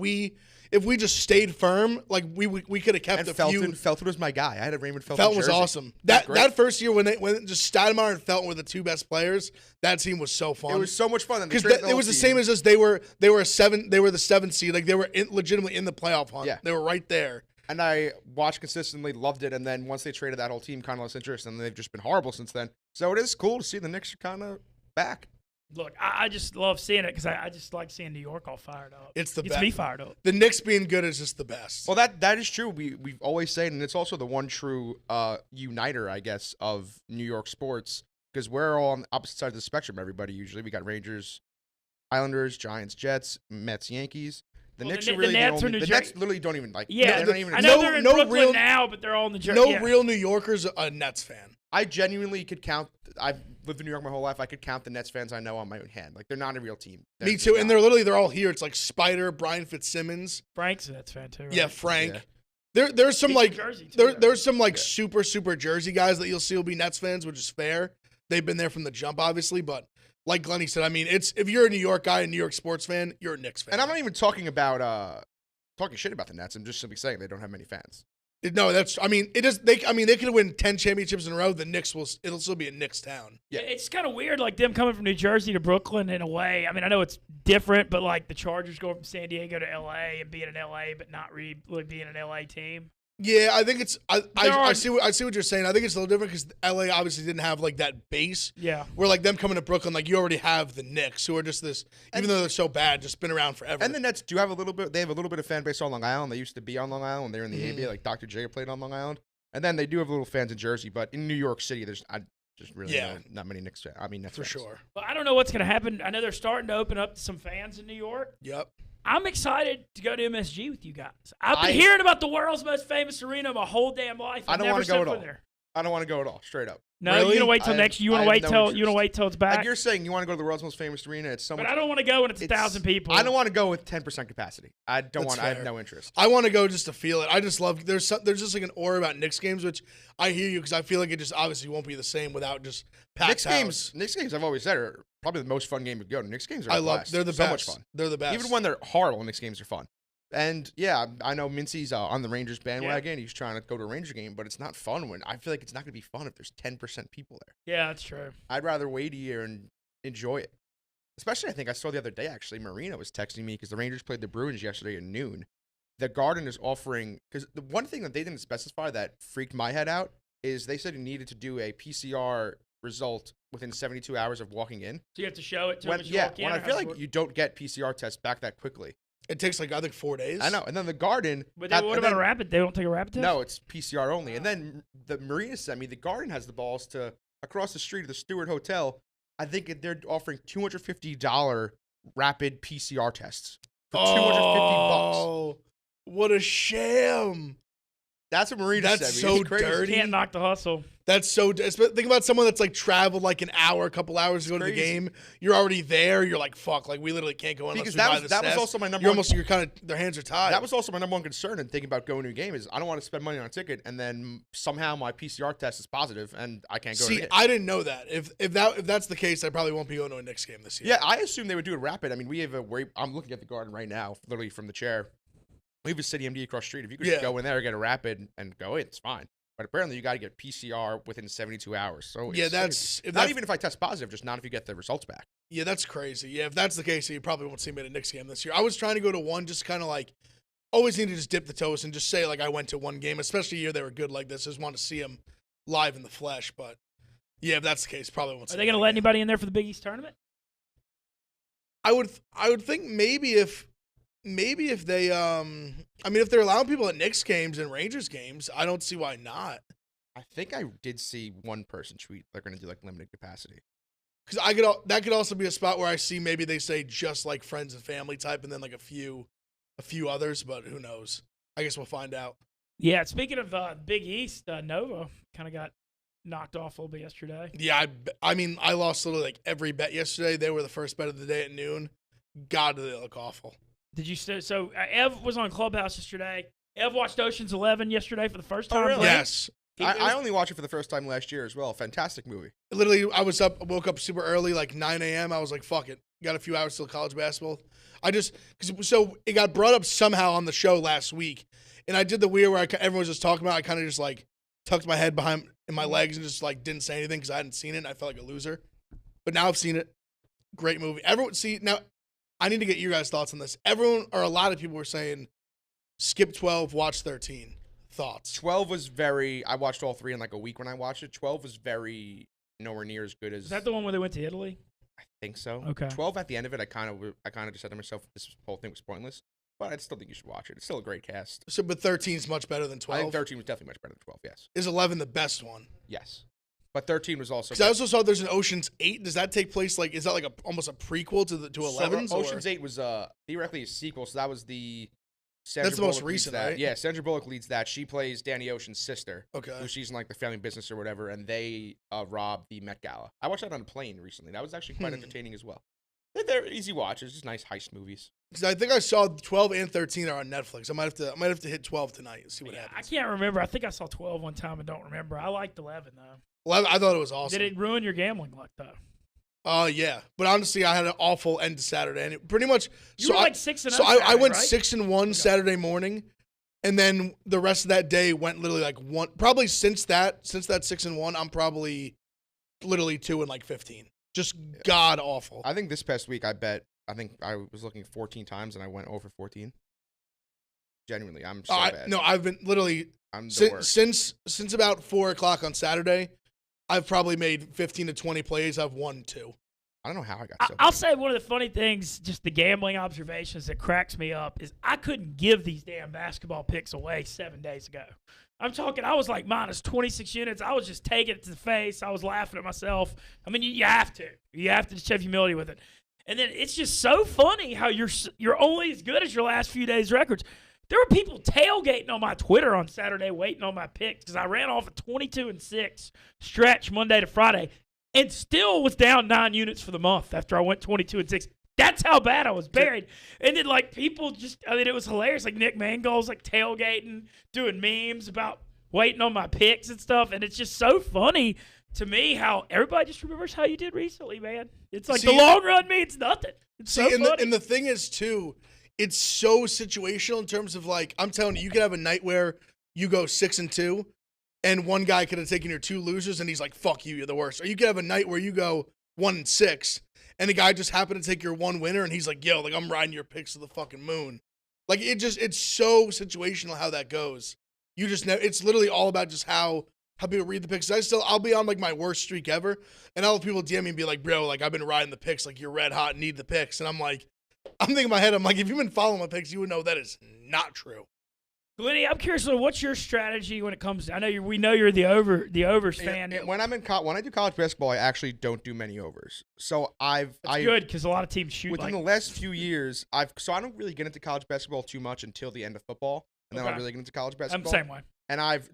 if we just stayed firm, we could have kept and few. Felton was my guy. I had a Raymond Felton. Felton was awesome. That first year when just Stoudemire and Felton were the two best players, that team was so fun. It was so much fun because it was the same as us. They were the 7th seed. They were legitimately in the playoff hunt. Yeah. They were right there. And I watched consistently, loved it, and then once they traded that whole team, kind of lost interest, and they've just been horrible since then. So it is cool to see the Knicks are kind of back. Look, I just love seeing it because I just like seeing New York all fired up. It's the best. Gets me fired up. The Knicks being good is just the best. Well, that is true. We've always said, and it's also the one true uniter, I guess, of New York sports because we're all on the opposite side of the spectrum. Everybody usually we got Rangers, Islanders, Giants, Jets, Mets, Yankees. The Knicks are really the the Nets literally don't even Yeah, they're not even. I know they're in Brooklyn now, but they're all in the Jersey. No real New Yorker's a Nets fan. I genuinely could count. I've lived in New York my whole life. I could count the Nets fans I know on my own hand. They're not a real team. Me too. And they're all here. It's Spider, Brian Fitzsimmons. Frank's a Nets fan too. Right? Yeah, Frank. Yeah. There's some there's some Yeah. super Jersey guys that you'll see will be Nets fans, which is fair. They've been there from the jump, obviously, but like Glennie said, I mean, if you're a New York guy, a New York sports fan, you're a Knicks fan. And I'm not even talking about talking shit about the Nets. I'm just simply saying they don't have many fans. No, that's. I mean, it is. They could win 10 championships in a row. The Knicks will. It'll still be a Knicks town. Yeah. It's kind of weird, like them coming from New Jersey to Brooklyn in a way. I mean, I know it's different, but like the Chargers going from San Diego to LA and being in LA, but not really being an LA team. Yeah, I think it's. I see what you're saying. I think it's a little different because LA obviously didn't have like that base. Yeah. Where like them coming to Brooklyn, like you already have the Knicks, who are just this. Even though they're so bad, just been around forever. And the Nets do have a little bit. They have a little bit of fan base on Long Island. They used to be on Long Island when they were in the ABA. Like Dr. J played on Long Island, and then they do have little fans in Jersey. But in New York City, there's just really not many Knicks. Nets for fans. sure. Well, I don't know what's going to happen. I know they're starting to open up to some fans in New York. Yep. I'm excited to go to MSG with you guys. I've been hearing about the world's most famous arena my whole damn life. I don't want to go at all. I don't want to go at all. Straight up. No, really? you're gonna wait till next. You want to wait till it's back. Like you're saying, you want to go to the world's most famous arena. It's so much. But I don't want to go when it's 1,000 people. I don't want to go with 10% capacity. I don't That's want. I have fair. no interest. I want to go just to feel it. I just love. There's just like an aura about Knicks games, which I hear you because I feel like it just obviously won't be the same without just packed house. Knicks games. I've always said are probably the most fun game to go to. Knicks games are. I a love. blast. They're the so best. much fun. They're the best. Even when they're horrible, Knicks games are fun. And yeah, I know Mincy's on the Rangers bandwagon. Yeah. He's trying to go to a Ranger game, but it's not fun when I feel like it's not going to be fun if there's 10% people there. Yeah, that's true. I'd rather wait a year and enjoy it. Especially, I think I saw the other day, actually, Marina was texting me because the Rangers played the Bruins yesterday at noon. The Garden is offering, because the one thing that they didn't specify that freaked my head out is they said you needed to do a PCR result within 72 hours of walking in. So you have to show it to them as you walk in? When I feel like you don't get PCR tests back that quickly. It takes like I think 4 days. I know, and then the Garden. But what about a rapid? They don't take a rapid test? No, it's PCR only. And then the Marina sent me. The Garden has the balls to across the street of the Stewart Hotel. I think they're offering $250 rapid PCR tests for $250. Oh, what a sham! That's what Marina said. That's so dirty. You can't knock the hustle. That's so. Think about someone that's like traveled like an hour, a couple hours to go to the game. You're already there. You're like, fuck. Like we literally can't go unless we buy the that was also my number. You're kind of their hands are tied. That was also my number one concern in thinking about going to a game is I don't want to spend money on a ticket and then somehow my PCR test is positive and I can't go. See, I didn't know that. If that's the case, I probably won't be going to a Knicks game this year. Yeah, I assume they would do it rapid. I mean, we have I'm looking at the Garden right now, literally from the chair. We have a City MD across the street. If you could just go in there, get a rapid, and go in, it's fine. But apparently, you got to get PCR within 72 hours. So yeah, even if I test positive, just not if you get the results back. Yeah, that's crazy. Yeah, if that's the case, you probably won't see me at a Knicks game this year. I was trying to go to one, just kind of like always need to just dip the toes and just say like I went to one game, especially a year they were good like this. I just want to see them live in the flesh. But yeah, if that's the case, probably won't. Are they going to let anybody in there for the Big East tournament? I would think maybe if they if they're allowing people at Knicks games and Rangers games, I don't see why not. I think I did see one person tweet they're going to do like limited capacity. Because that could also be a spot where I see maybe they say just like friends and family type, and then like a few others, but who knows? I guess we'll find out. Yeah. Speaking of Big East, Nova kind of got knocked off a little bit yesterday. Yeah, I lost literally like every bet yesterday. They were the first bet of the day at noon. God, do they look awful. Did you so Ev was on Clubhouse yesterday. Ev watched Ocean's 11 yesterday for the first time. Oh, really? Yes. I only watched it for the first time last year as well. Fantastic movie. Literally, I woke up super early, like 9 a.m. I was like, fuck it. Got a few hours till college basketball. So it got brought up somehow on the show last week. And I did the weird where everyone was just talking about it. I kind of just like tucked my head behind in my legs and just like didn't say anything because I hadn't seen it. And I felt like a loser. But now I've seen it. Great movie. Now I need to get your guys' thoughts on this. Everyone, or a lot of people were saying, skip 12, watch 13. Thoughts? 12 was I watched all three in like a week when I watched it. 12 was very nowhere near as good as. Is that the one where they went to Italy? I think so. Okay. 12 at the end of it, I kind of just said to myself, this whole thing was pointless. But I still think you should watch it. It's still a great cast. So, but 13 is much better than 12? I think 13 was definitely much better than 12, yes. Is 11 the best one? Yes. But 13 was also. Because I also saw there's an Ocean's 8. Does that take place is that like almost a prequel to 11's? So Ocean's 8 was theoretically a sequel. So that was the. That's the most recent, right? Yeah, Sandra Bullock leads that. She plays Danny Ocean's sister. Okay. Who she's in like the family business or whatever, and they rob the Met Gala. I watched that on a plane recently. That was actually quite entertaining as well. They're easy watches, just nice heist movies. Because I think I saw 12 and 13 are on Netflix. I might have to hit 12 tonight and see what happens. I can't remember. I think I saw 12 one time and don't remember. I liked 11 though. 11, I thought it was awesome. Did it ruin your gambling luck though? Yeah, but honestly, I had an awful end to Saturday, and it pretty much. You were like 6-0. So I went 6-1 Saturday morning, And then the rest of that day went literally like one. Probably since that 6-1, I'm probably literally 2-15. Just god awful. I think this past week I think I was looking 14 times and I went over 14. Genuinely, I'm so bad. No, I've been literally since about 4:00 on Saturday. I've probably made 15 to 20 plays. I've won 2. I don't know how I got so bad. I'll say one of the funny things, just the gambling observations that cracks me up, is I couldn't give these damn basketball picks away 7 days ago. I'm talking, I was like minus 26 units. I was just taking it to the face. I was laughing at myself. I mean, you have to. You have to just have humility with it. And then it's just so funny how you're only as good as your last few days' records. There were people tailgating on my Twitter on Saturday waiting on my picks because I ran off a 22-6 stretch Monday to Friday. And still was down 9 units for the month after I went 22-6. That's how bad I was buried. And then, like, people it was hilarious. Like, Nick Mangold's, like, tailgating, doing memes about waiting on my picks and stuff. And it's just so funny to me how everybody just remembers how you did recently, man. It's like the long run means nothing. It's so funny. And the thing is, too, it's so situational in terms of, like, I'm telling you, you could have a night where you go 6-2. And one guy could have taken your 2 losers, and he's like, fuck you, you're the worst. Or you could have a night where you go 1-6, and the guy just happened to take your 1 winner, and he's like, yo, like, I'm riding your picks to the fucking moon. Like, it's so situational how that goes. You just know, it's literally all about just how people read the picks. I'll be on, like, my worst streak ever, and I'll have people DM me and be like, bro, like, I've been riding the picks, like, you're red hot and need the picks. And I'm like, I'm thinking in my head, I'm like, if you've been following my picks, you would know that is not true. Glenny, I'm curious. So, what's your strategy when it comes to? I know we know you're the overs fan. When I do college basketball, I actually don't do many overs. So That's good because a lot of teams shoot. Within the last few years, I don't really get into college basketball too much until the end of football, and then I'll really get into college basketball. I'm the same way. And I've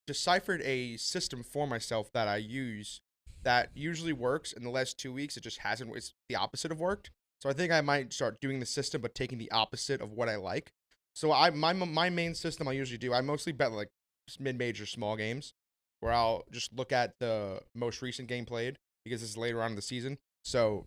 deciphered a system for myself that I use that usually works. In the last 2 weeks, it just hasn't. It's the opposite of worked. So I think I might start doing the system, but taking the opposite of what I like. So my main system I usually do, I mostly bet like mid-major small games where I'll just look at the most recent game played because this is later on in the season. So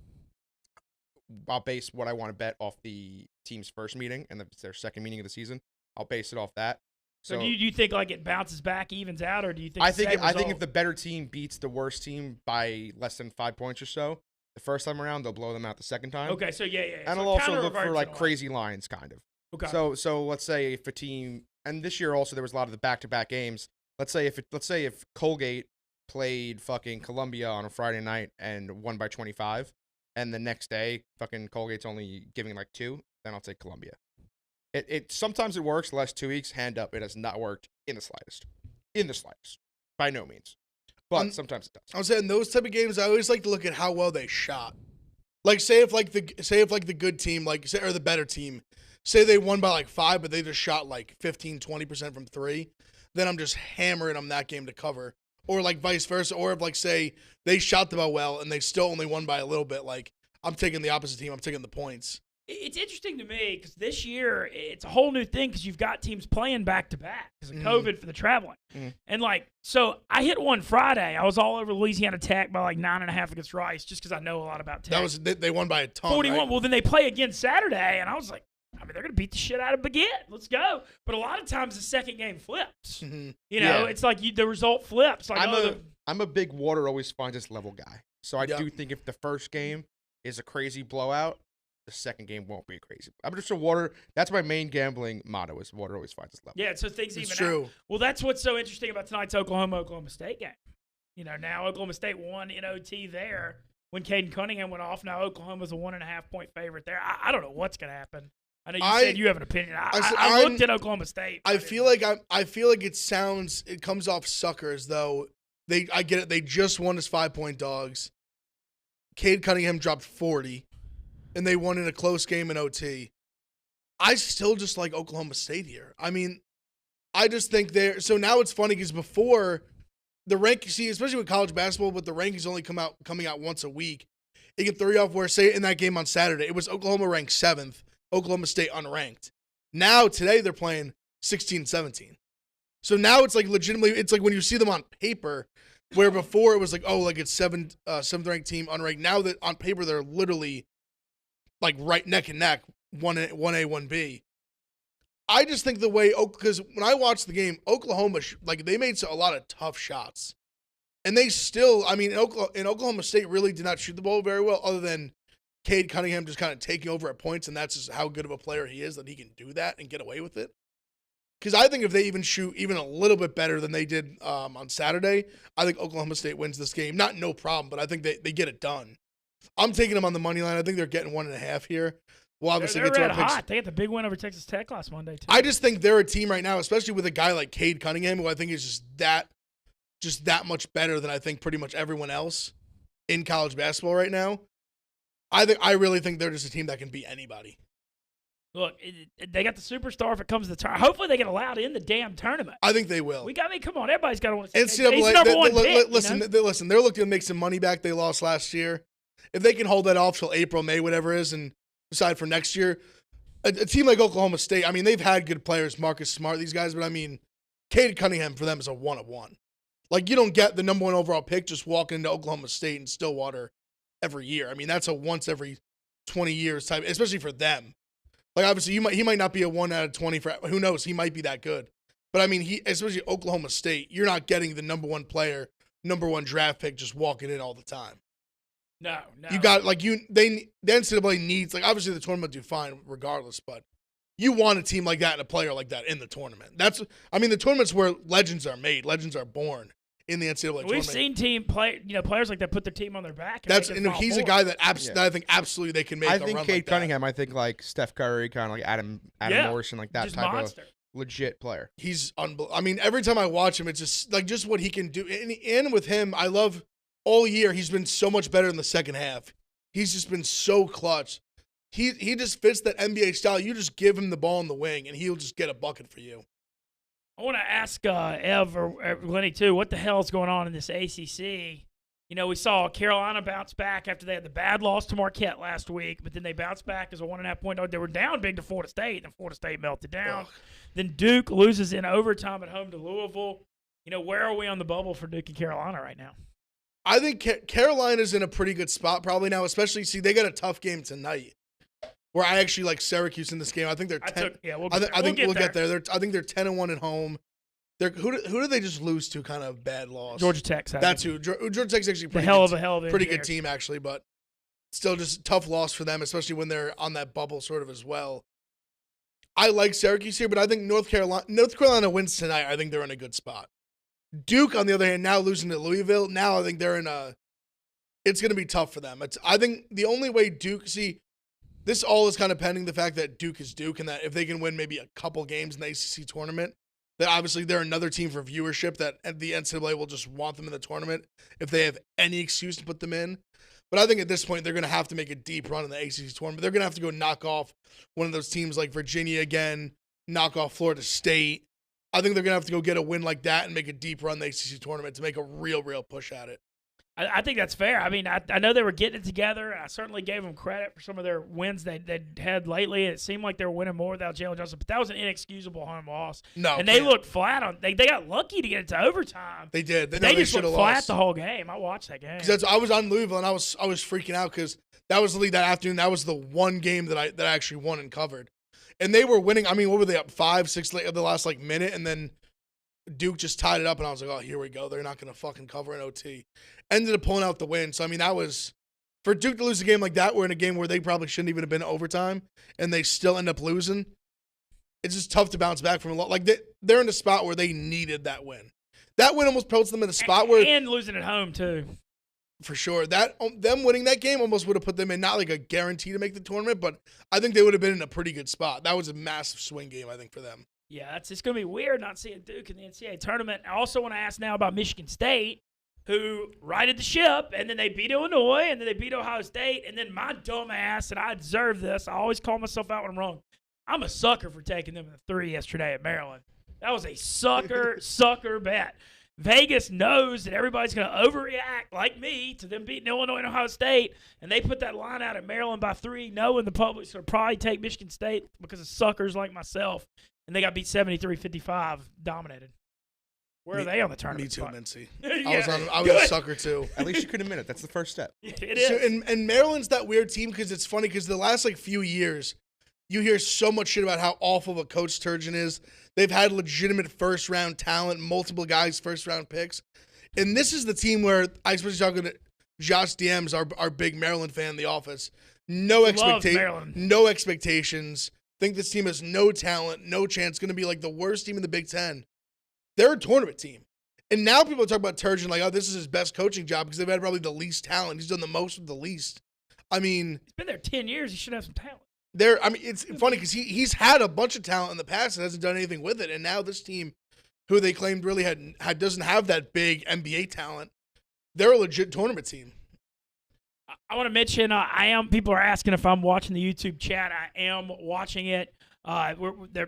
I'll base what I want to bet off the team's first meeting and it's their second meeting of the season. I'll base it off that. So do you think like it bounces back, evens out, or do you think I think if the better team beats the worst team by less than 5 points or so, the first time around they'll blow them out the second time. Okay, so yeah. And so I'll also look for like crazy lines kind of. Okay. So let's say if a team, and this year also there was a lot of the back-to-back games. Let's say if Colgate played fucking Columbia on a Friday night and won by 25, and the next day fucking Colgate's only giving like 2, then I'll take Columbia. It sometimes it works. The last 2 weeks, hand up, it has not worked in the slightest. By no means. But sometimes it does. I was saying those type of games, I always like to look at how well they shot. Like say if the good team, like say, or the better team, say they won by like 5, but they just shot like 15-20% from 3, then I'm just hammering them that game to cover. Or like vice versa. Or if like say they shot the ball well and they still only won by a little bit, like I'm taking the opposite team. I'm taking the points. It's interesting to me because this year it's a whole new thing because you've got teams playing back-to-back because of COVID for the traveling. And, like, so I hit one Friday. I was all over Louisiana Tech by, like, 9.5 against Rice just because I know a lot about Tech. They won by a ton, 41. Right? Well, then they play again Saturday, and I was like, I mean, they're going to beat the shit out of Baguette. Let's go. But a lot of times the second game flips. You know, it's like the result flips. Like, I'm a big water always finds its level guy. So I do think if the first game is a crazy blowout, the second game won't be crazy. I'm just a water. That's my main gambling motto: is water always finds its level. Yeah, so things even true. out. Well, that's what's so interesting about tonight's Oklahoma State game. You know, now Oklahoma State won in OT there when Caden Cunningham went off. Now Oklahoma's a 1.5-point favorite there. I don't know what's going to happen. I know you said you have an opinion. I looked at Oklahoma State. I feel like it comes off sucker as though I get it. They just won as 5-point dogs. Caden Cunningham dropped 40. And they won in a close game in OT. I still just like Oklahoma State here. I mean, I just think they're – so now it's funny because before the rankings, see, especially with college basketball, but the rankings only coming out once a week. It can throw you off where, say, in that game on Saturday, it was Oklahoma ranked 7th, Oklahoma State unranked. Now, today, they're playing 16-17. So now it's like legitimately – it's like when you see them on paper, where before it was like, oh, like it's 7th-ranked team unranked. Now that on paper they're literally – like right neck and neck, 1A, 1B. I just think the way because when I watched the game, Oklahoma they made a lot of tough shots, and they still. I mean, Oklahoma State really did not shoot the ball very well, other than Caden Cunningham just kind of taking over at points, and that's just how good of a player he is that he can do that and get away with it. Because I think if they even shoot even a little bit better than they did on Saturday, I think Oklahoma State wins this game. Not no problem, but I think they get it done. I'm taking them on the money line. I think they're getting 1.5 here. We'll obviously they're get to red our picks. hot. They got the big win over Texas Tech last Monday, too. I just think they're a team right now, especially with a guy like Caden Cunningham, who I think is just that much better than I think pretty much everyone else in college basketball right now. I really think they're just a team that can beat anybody. Look, they got the superstar if it comes to the tournament. Hopefully they get allowed in the damn tournament. I think they will. Come on, everybody's got to want to NCAA, he's number one pick, listen, they're looking to make some money back they lost last year. If they can hold that off till April, May, whatever it is, and decide for next year, a team like Oklahoma State, I mean, they've had good players, Marcus Smart, these guys, but I mean, Caden Cunningham for them is a one of one. Like, you don't get the number 1 overall pick just walking into Oklahoma State and Stillwater every year. I mean, that's a once every 20 years type, especially for them. Like, obviously, he might not be a 1 out of 20 for who knows, he might be that good. But I mean, especially Oklahoma State, you're not getting the number 1 player, number 1 draft pick just walking in all the time. No. You got the NCAA needs, like, obviously the tournament do fine regardless, but you want a team like that and a player like that in the tournament. The tournament's where legends are made, legends are born in the NCAA tournament. We've seen players like that put their team on their back. And he's a guy that I think absolutely they can make. I a think run Caden like Cunningham. I think like Steph Curry, kind of like Adam Morrison, like that just type monster. of legit player. He's unbelievable. I mean, every time I watch him, it's just what he can do. And with him, I love all year. He's been so much better in the second half. He's just been so clutch. He just fits that NBA style. You just give him the ball in the wing, and he'll just get a bucket for you. I want to ask Ev or Lenny, too, what the hell is going on in this ACC? You know, we saw Carolina bounce back after they had the bad loss to Marquette last week, but then they bounced back as a 1.5-point dog. They were down big to Florida State, and Florida State melted down. Ugh. Then Duke loses in overtime at home to Louisville. You know, where are we on the bubble for Duke and Carolina right now? I think Carolina's in a pretty good spot probably now, especially, they got a tough game tonight. Where I actually like Syracuse in this game. I think they're 10. I think we'll get there. I think they're 10-1 at home. Who did they just lose to? Kind of bad loss. Georgia Tech. That's who. Georgia Tech's actually pretty pretty good team actually, but still just tough loss for them, especially when they're on that bubble sort of as well. I like Syracuse here, but I think North Carolina wins tonight. I think they're in a good spot. Duke, on the other hand, now losing to Louisville. Now I think they're in it's going to be tough for them. I think the only way Duke this all is kind of pending the fact that Duke is Duke, and that if they can win maybe a couple games in the ACC tournament, that obviously they're another team for viewership that the NCAA will just want them in the tournament if they have any excuse to put them in. But I think at this point they're going to have to make a deep run in the ACC tournament. They're going to have to go knock off one of those teams like Virginia again, knock off Florida State. I think they're going to have to go get a win like that and make a deep run in the ACC tournament to make a real push at it. I think that's fair. I mean, I know they were getting it together. I certainly gave them credit for some of their wins they had lately. It seemed like they were winning more without Jalen Johnson, but that was an inexcusable home loss. No, and they looked flat on. They got lucky to get it to overtime. They did. They just looked flat the whole game. I watched that game. I was on Louisville and I was freaking out because that was the league that afternoon. That was the one game that I actually won and covered, and they were winning. I mean, what were they up 5-6 late of the last minute, and then Duke just tied it up, and I was like, oh, here we go. They're not going to fucking cover an OT. Ended up pulling out the win. So, I mean, that was – for Duke to lose a game like that, we're in a game where they probably shouldn't even have been overtime, and they still end up losing. It's just tough to bounce back from a lot. Like, they're in a spot where they needed that win. That win almost puts them in a spot where – And losing at home, too. For sure. Them winning that game almost would have put them in not like a guarantee to make the tournament, but I think they would have been in a pretty good spot. That was a massive swing game, I think, for them. Yeah, it's going to be weird not seeing Duke in the NCAA tournament. I also want to ask now about Michigan State, who righted the ship, and then they beat Illinois, and then they beat Ohio State, and then my dumb ass, and I deserve this, I always call myself out when I'm wrong. I'm a sucker for taking them in the 3 yesterday at Maryland. That was a sucker bet. Vegas knows that everybody's going to overreact, like me, to them beating Illinois and Ohio State, and they put that line out at Maryland by 3, knowing the public's going to probably take Michigan State because of suckers like myself. And they got beat 73-55, dominated. Where are they on the tournament? Me too, spot? Mincy. Yeah. I was a sucker too. At least you could admit it. That's the first step. It is. So, and Maryland's that weird team because it's funny because the last few years, You hear so much shit about how awful of a coach Turgeon is. They've had legitimate first-round talent, multiple guys first-round picks. And this is the team where, I especially talking to Josh DMs, our big Maryland fan in the office, no expectations. Think this team has no talent, no chance, going to be like the worst team in the Big Ten. They're a tournament team. And now people are talking about Turgeon like, oh, this is his best coaching job because they've had probably the least talent. He's done the most with the least. I mean, he's been there 10 years. He should have some talent. It's funny because he's had a bunch of talent in the past and hasn't done anything with it. And now this team, who they claimed really doesn't have that big NBA talent, they're a legit tournament team. I want to mention, people are asking if I'm watching the YouTube chat. I am watching it.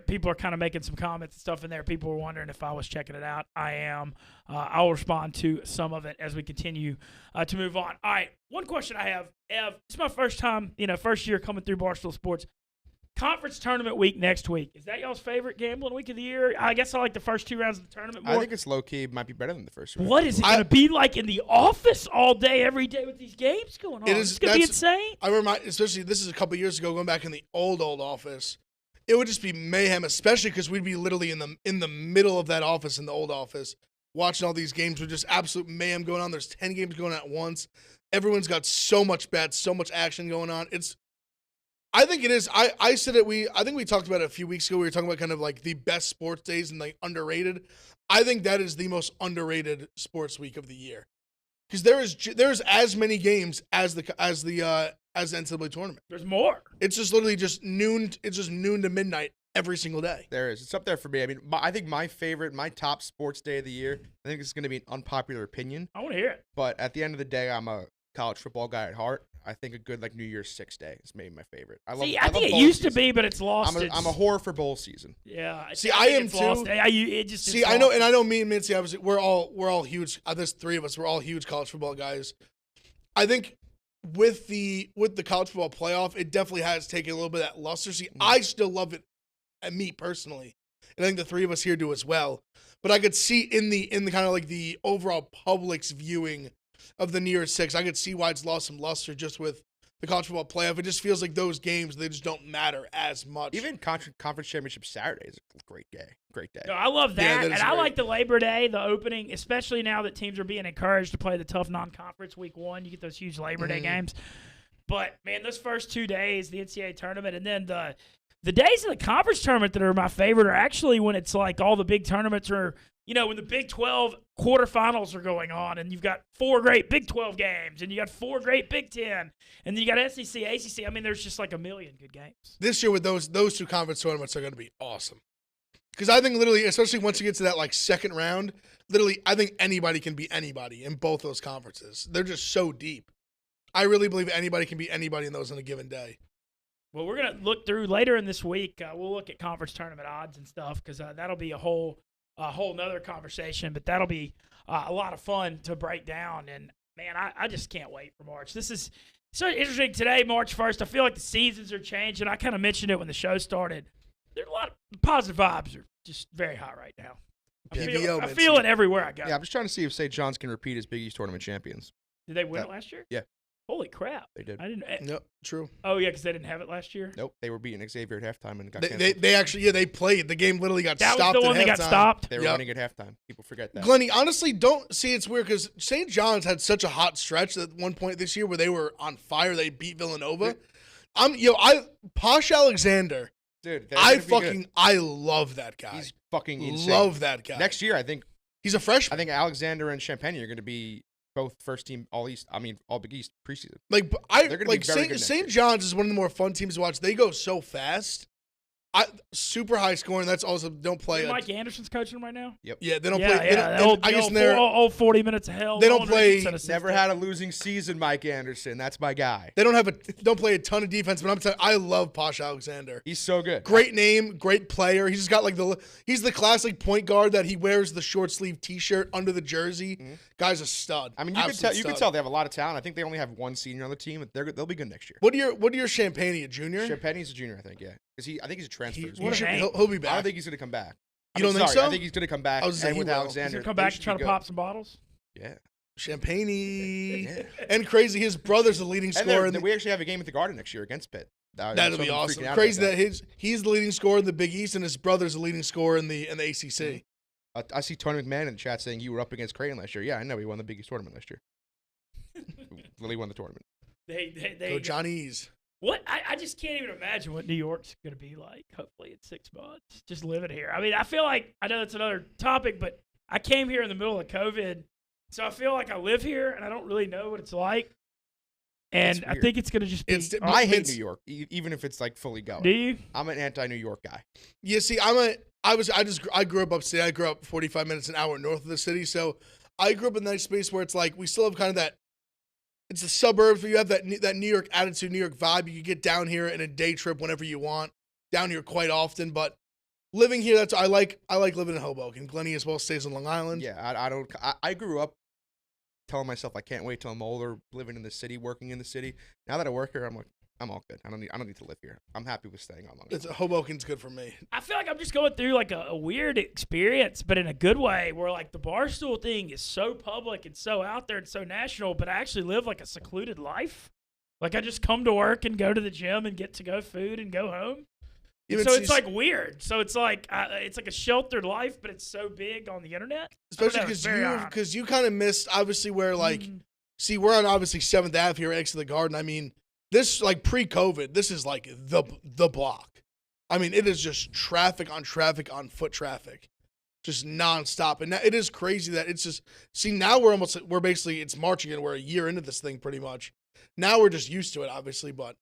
People are kind of making some comments and stuff in there. People were wondering if I was checking it out. I am. I'll respond to some of it as we continue to move on. All right, one question I have, Ev. It's my first time, first year coming through Barstool Sports. Conference tournament week next week. Is that y'all's favorite gambling week of the year? I guess I like the first 2 rounds of the tournament more. I think it's low-key. Might be better than the first round. What is it going to be like in the office all day, every day with these games going on? It's going to be insane. I remember, especially this is a couple years ago, going back in the old office. It would just be mayhem, especially because we'd be literally in the middle of that office in the old office, watching all these games with just absolute mayhem going on. There's 10 games going on at once. Everyone's got so much bets, so much action going on. I think it is. I said it. I think we talked about it a few weeks ago. We were talking about kind of like the best sports days and like underrated. I think that is the most underrated sports week of the year because there's as many games as the NCAA tournament. There's more. It's just literally just noon. It's just noon to midnight every single day. There is. It's up there for me. I mean, I think my top sports day of the year, I think it's going to be an unpopular opinion. I want to hear it. But at the end of the day, I'm a college football guy at heart. I think a good New Year's 6 day is maybe my favorite. I think it used to be, but it's lost. I'm a whore for bowl season. Yeah. I am too. Lost. I know, and I know me and Mincy, obviously, we're all huge. There's 3 of us. We're all huge college football guys. I think with the college football playoff, it definitely has taken a little bit of that luster. See, I still love it, me personally, and I think the 3 of us here do as well. But I could see in the kind of like the overall public's viewing of the New Year's 6, I could see why it's lost some luster just with the college football playoff. It just feels like those games, they just don't matter as much. Even conference championship Saturday is a great day. No, I love that, and I like the Labor Day, the opening, especially now that teams are being encouraged to play the tough non-conference week 1. You get those huge Labor Day games. But, man, those first 2 days, the NCAA tournament, and then the days of the conference tournament that are my favorite are actually when it's like all the big tournaments are, when the Big 12 quarterfinals are going on and you've got 4 great Big 12 games and you got 4 great Big 10 and then you got SEC, ACC. I mean, there's just like a million good games. This year with those 2 conference tournaments are going to be awesome. Because I think literally, especially once you get to that like second round, literally I think anybody can beat anybody in both those conferences. They're just so deep. I really believe anybody can beat anybody in those on a given day. Well, we're going to look through later in this week. We'll look at conference tournament odds and stuff because that'll be a whole nother conversation. But that'll be a lot of fun to break down. And, man, I just can't wait for March. This is so interesting today, March 1st. I feel like the seasons are changing. I kind of mentioned it when the show started. There's a lot of positive vibes are just very high right now. I feel it everywhere I go. Yeah, I'm just trying to see if St. John's can repeat as Big East tournament champions. Did they win it last year? Yeah. Holy crap. They did. I didn't. Nope, true. Oh, yeah, because they didn't have it last year? Nope. They were beating Xavier at halftime and got canceled. They actually, they played. The game literally got stopped. That was the one that got stopped? They were winning at halftime. People forget that. Glennie, honestly, don't see it's weird because St. John's had such a hot stretch at one point this year where they were on fire. They beat Villanova. Posh Alexander. Dude, I love that guy. He's fucking insane. Love that guy. Next year, I think he's a freshman. I think Alexander and Champagne are going to be both first team all Big East preseason. They're going to be very good. St. John's is one of the more fun teams to watch. They go so fast. Super high scoring. That's also don't play. Mike Anderson's coaching them right now. Yep. Yeah, they don't play. Old 40 minutes of hell. They don't play. Never had a losing season, Mike Anderson. That's my guy. They don't play a ton of defense, but I'm telling you, I love Posh Alexander. He's so good. Great name, great player. He's just got he's the classic point guard that he wears the short sleeve T-shirt under the jersey. Mm-hmm. Guy's a stud. I mean, you can tell they have a lot of talent. I think they only have one senior on the team. They'll be good next year. What are your Champagne, a junior? Champagne's a junior, I think. Yeah. Because I think he's a transfer. He'll be back. I don't think he's going to come back. You don't think so? I think he's going to come back. And with Alexander, he's going to come back and try to pop some bottles. Yeah. Champagne. Yeah. And crazy, his brother's the leading scorer. We actually have a game at the Garden next year against Pitt. That'll be awesome. Crazy that he's the leading scorer in the Big East and his brother's the leading scorer in the ACC. I see Tony McMahon in the chat saying you were up against Creighton last year. Yeah, I know. He won the Big East tournament last year. Literally won the tournament. They Go Johnnies. What? I just can't even imagine what New York's going to be like, hopefully, in 6 months. Just living here. I mean, I feel like, I know that's another topic, but I came here in the middle of COVID, so I feel like I live here, and I don't really know what it's like. And I think it's going to just be... I hate New York, even if it's, like, fully going. Do you? I'm an anti-New York guy. Yeah, see, I grew up upstate. I grew up 45 minutes, an hour north of the city, so I grew up in that space where it's like, we still have kind of that... It's the suburbs where you have that New York attitude, New York vibe. You can get down here in a day trip whenever you want. Down here quite often, but living here, I like living in Hoboken. Glennie as well stays on Long Island. Yeah, I grew up telling myself I can't wait till I'm older, living in the city, working in the city. Now that I work here, I'm like, I'm all good. I don't need to live here. I'm happy with staying on Long Island. Hoboken's good for me. I feel like I'm just going through like a weird experience, but in a good way, where like the Barstool thing is so public and so out there and so national, but I actually live like a secluded life. Like I just come to work and go to the gym and get to-go food and go home. So it's like weird. So it's like a sheltered life, but it's so big on the internet. Especially because you kind of missed obviously where like see we're on obviously 7th Ave here next to the Garden. I mean this like pre-COVID, this is like the block. I mean it is just traffic on foot traffic, just nonstop. And it is crazy that it's just now we're basically it's March again. We're a year into this thing pretty much. Now we're just used to it obviously, but.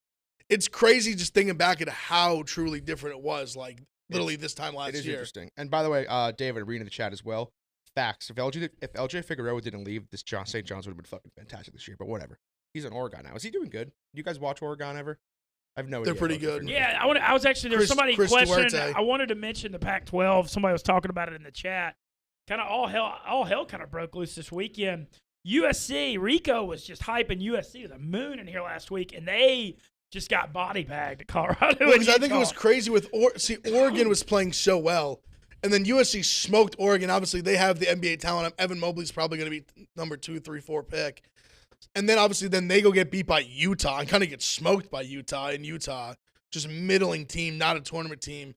It's crazy just thinking back at how truly different it was, like literally this time last year. It is interesting. And by the way, David, reading the chat as well. Facts. If LJ Figueroa didn't leave, this St. John's would have been fucking fantastic this year. But whatever. He's in Oregon now. Is he doing good? Do you guys watch Oregon ever? I have no idea. They're pretty good. Yeah, I was actually there was somebody questioning. I wanted to mention the Pac-12. Somebody was talking about it in the chat. Kind of all hell kind of broke loose this weekend. USC, Rico was just hyping USC to the moon in here last week, and they just got body bagged at Colorado. Because I think it was crazy with Oregon was playing so well, and then USC smoked Oregon. Obviously, they have the NBA talent. Evan Mobley's probably going to be number 2, 3, 4 pick. And then obviously they go get beat by Utah and kind of get smoked by Utah. And Utah, just middling team, not a tournament team.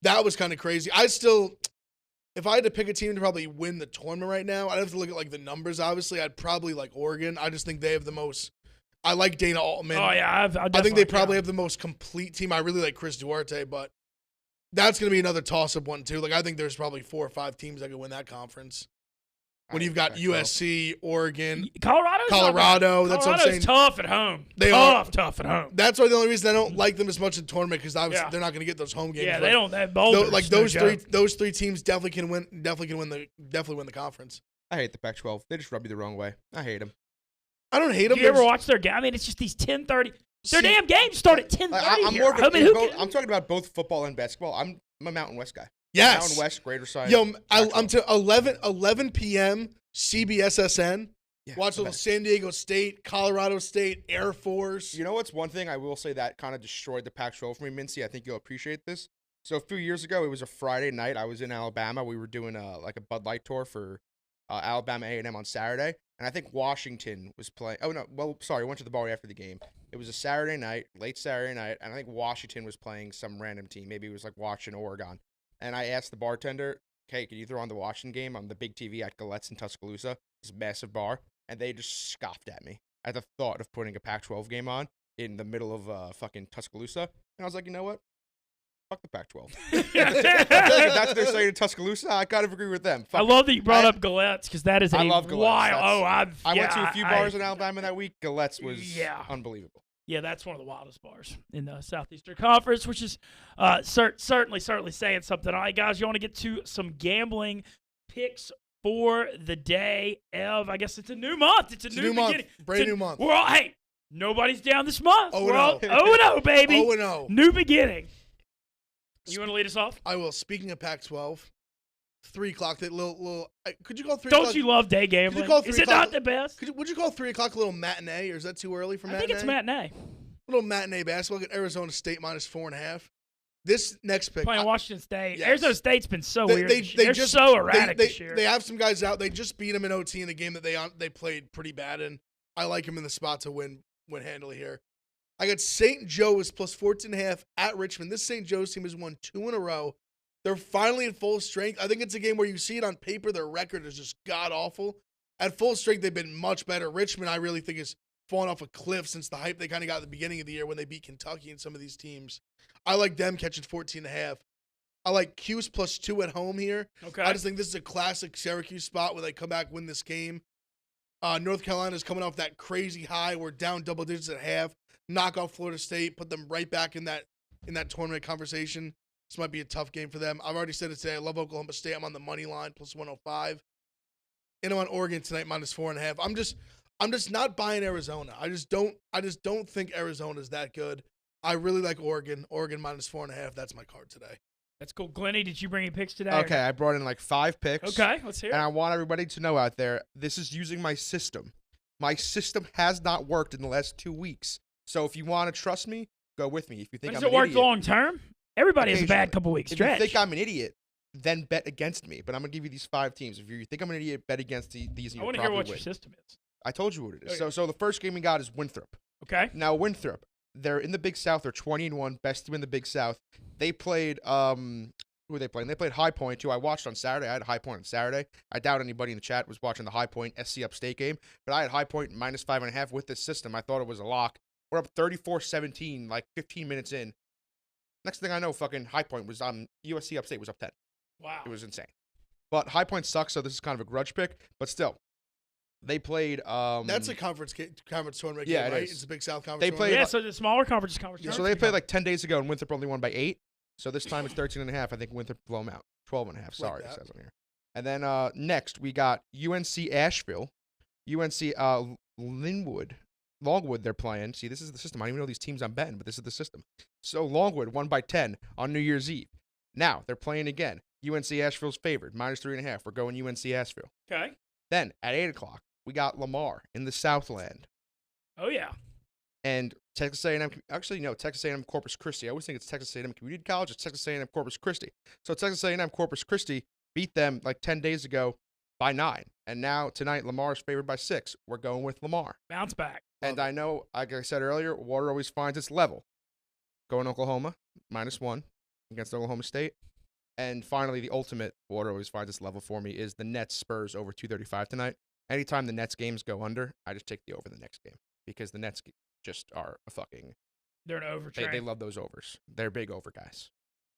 That was kind of crazy. If I had to pick a team to probably win the tournament right now, I'd have to look at like the numbers. Obviously, I'd probably like Oregon. I just think they have the most. I like Dana Altman. Oh, yeah. I think they probably have the most complete team. I really like Chris Duarte, but that's going to be another toss-up one, too. Like, I think there's probably 4 or 5 teams that could win that conference. When you've got USC, Oregon, Colorado. That's what I'm saying. Tough at home. Tough at home. That's why the only reason I don't like them as much in the tournament because obviously they're not going to get those home games. Yeah, they don't. They have boulders. Like those three teams definitely can win. Definitely win the conference. I hate the Pac-12. They just rub you the wrong way. I hate them. I don't hate them. Do you ever watch their game? I mean, it's just these 10:30. Their damn games start at 10:30. I'm talking about both football and basketball. I'm a Mountain West guy. Yes. Mountain West, Greater Side. Yo, I'm to 11 p.m. CBSSN. Yeah, watch little San Diego State, Colorado State, Air Force. You know what's one thing I will say that kind of destroyed the Pac-12 for me, Mincy? I think you'll appreciate this. So a few years ago, it was a Friday night. I was in Alabama. We were doing a Bud Light tour for Alabama A&M on Saturday. And I think Washington was playing. Oh, no. Well, sorry. I went to the bar after the game. It was a Saturday night, late Saturday night. And I think Washington was playing some random team. Maybe it was like Washington, Oregon. And I asked the bartender, hey, can you throw on the Washington game on the big TV at Galette's in Tuscaloosa? This massive bar. And they just scoffed at me at the thought of putting a Pac-12 game on in the middle of fucking Tuscaloosa. And I was like, you know what? Fuck the Pac-12. If that's what they're saying in Tuscaloosa, I kind of agree with them. I love that you brought up Galette's because that is a love wild. I went to a few bars in Alabama that week. Galette's was unbelievable. Yeah, that's one of the wildest bars in the Southeastern Conference, which is certainly saying something. All right, guys, you want to get to some gambling picks for the day of, I guess it's a new month. It's a new beginning. Brand new month. We're all, hey, nobody's down this month. Oh, we're all 0-0, baby. 0-0. New beginning. You want to lead us off? I will. Speaking of Pac-12, 3 o'clock. That little. Could you call 3 Don't o'clock? You love day gambling? Is it not the best? Would you call 3 o'clock a little matinee, or is that too early for matinee? I think it's matinee. A little matinee basketball. Get Arizona State minus 4.5. This next pick. Playing Washington State. Yes. Arizona State's been so weird. They're just so erratic this year. They have some guys out. They just beat them in OT in the game that they played pretty bad in. I like them in the spot to win handily here. I got St. Joe's plus 14.5 at Richmond. This St. Joe's team has won 2 in a row. They're finally in full strength. I think it's a game where you see it on paper. Their record is just god-awful. At full strength, they've been much better. Richmond, I really think, is fallen off a cliff since the hype they kind of got at the beginning of the year when they beat Kentucky and some of these teams. I like them catching 14.5. I like Cuse plus 2 at home here. Okay. I just think this is a classic Syracuse spot where they come back, win this game. North Carolina's coming off that crazy high. We're down double digits at half. Knock off Florida State, put them right back in that tournament conversation. This might be a tough game for them. I've already said it today. I love Oklahoma State. I'm on the money line plus 105. And I'm on Oregon tonight minus 4.5. I'm just not buying Arizona. I just don't think Arizona's that good. I really like Oregon. Oregon minus 4.5. That's my card today. That's cool. Glennie, did you bring any picks today? Okay, I brought in like 5 picks. Okay, let's hear it. And I want everybody to know out there, this is using my system. My system has not worked in the last 2 weeks. So if you want to trust me, go with me. If you think Does I'm it work idiot, long term? Everybody has a bad occasionally. couple weeks If stretch. you think I'm an idiot, then bet against me. But I'm going to give you these 5 teams. If you think I'm an idiot, bet against these. I And want to you'll hear probably what your win. system is. I told you what it is. Okay. So the first game we got is Winthrop. Okay. Now Winthrop, they're in the Big South. They're 20-1, best team in the Big South. They played who were they playing? They played High Point, who I watched on Saturday. I had High Point on Saturday. I doubt anybody in the chat was watching the High Point SC Upstate game, but I had High Point minus 5.5 with this system. I thought it was a lock. We're up 34-17, like 15 minutes in. Next thing I know, fucking High Point was USC Upstate was up 10. Wow. It was insane. But High Point sucks, so this is kind of a grudge pick. But still, they played. That's a conference tournament Yeah, game, it right? is. It's a Big South conference They tournament. played- Yeah, so the smaller conference. Yeah, so they played like 10 days ago, and Winthrop only won by 8. So this time it's 13.5. I think Winthrop blow them out. 12.5. Sorry, it that. says on here. And then next we got UNC Asheville, UNC Longwood. They're playing. See, this is the system. I don't even know these teams I'm betting, but this is the system. So Longwood won by 10 on New Year's Eve. Now they're playing again. UNC Asheville's favored, minus 3.5. We're going UNC Asheville. Okay. Then at 8 o'clock we got Lamar in the Southland. Oh, yeah. And Texas A&M, actually, no, Texas A&M Corpus Christi. I always think it's Texas A&M Community College. It's Texas A&M Corpus Christi. So Texas A&M Corpus Christi beat them like 10 days ago by 9. And now tonight, Lamar's favored by 6. We're going with Lamar. Bounce back. And I know, like I said earlier, water always finds its level. Going Oklahoma, minus 1 against Oklahoma State. And finally, the ultimate water always finds its level for me is the Nets Spurs over 235 tonight. Anytime the Nets games go under, I just take the over the next game because the Nets just are a fucking. They're an overtrain. They love those overs. They're big over guys.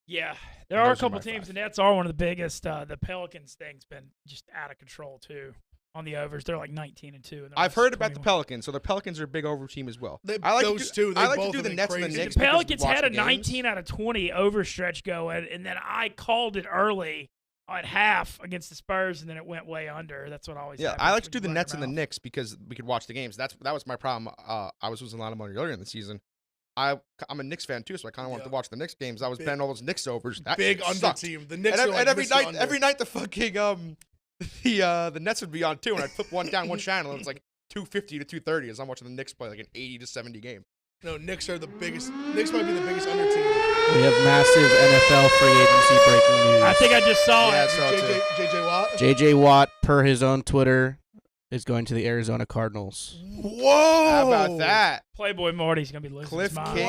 Yeah, there And are a those are couple my teams. 5. The Nets are one of the biggest. The Pelicans thing's been just out of control too on the overs. They're like 19-2. I've heard about the Pelicans, so the Pelicans are a big over team as well. I like those to do, two, they I like both to do have the been Nets and the crazy. Knicks. The because Pelicans watch had the a games. 19 out of 20 overstretch going, and then I called it early at half against the Spurs, and then it went way under. That's what always Yeah, happens I like to when do you the run Nets your and the mouth. Knicks because we could watch the games. That was my problem. I was losing a lot of money earlier in the season. I'm a Knicks fan too, so I kind of wanted to watch the Knicks games. I was betting all those Knicks overs. That Big shit under sucked. team. The Knicks And, are like and every Mr. night, Under. every night the fucking the Nets would be on too, and I'd flip one down one channel, and it's like 250 to 230 as I'm watching the Knicks play like an 80 to 70 game. No, Knicks are the biggest. Knicks might be the biggest under team. We have massive NFL free agency breaking news. I think I just saw Yeah, it. so too. JJ Watt. J.J. Watt, per his own Twitter, is going to the Arizona Cardinals. Whoa! How about that? Playboy Marty's gonna be losing Cliff his mind. Kingsbury,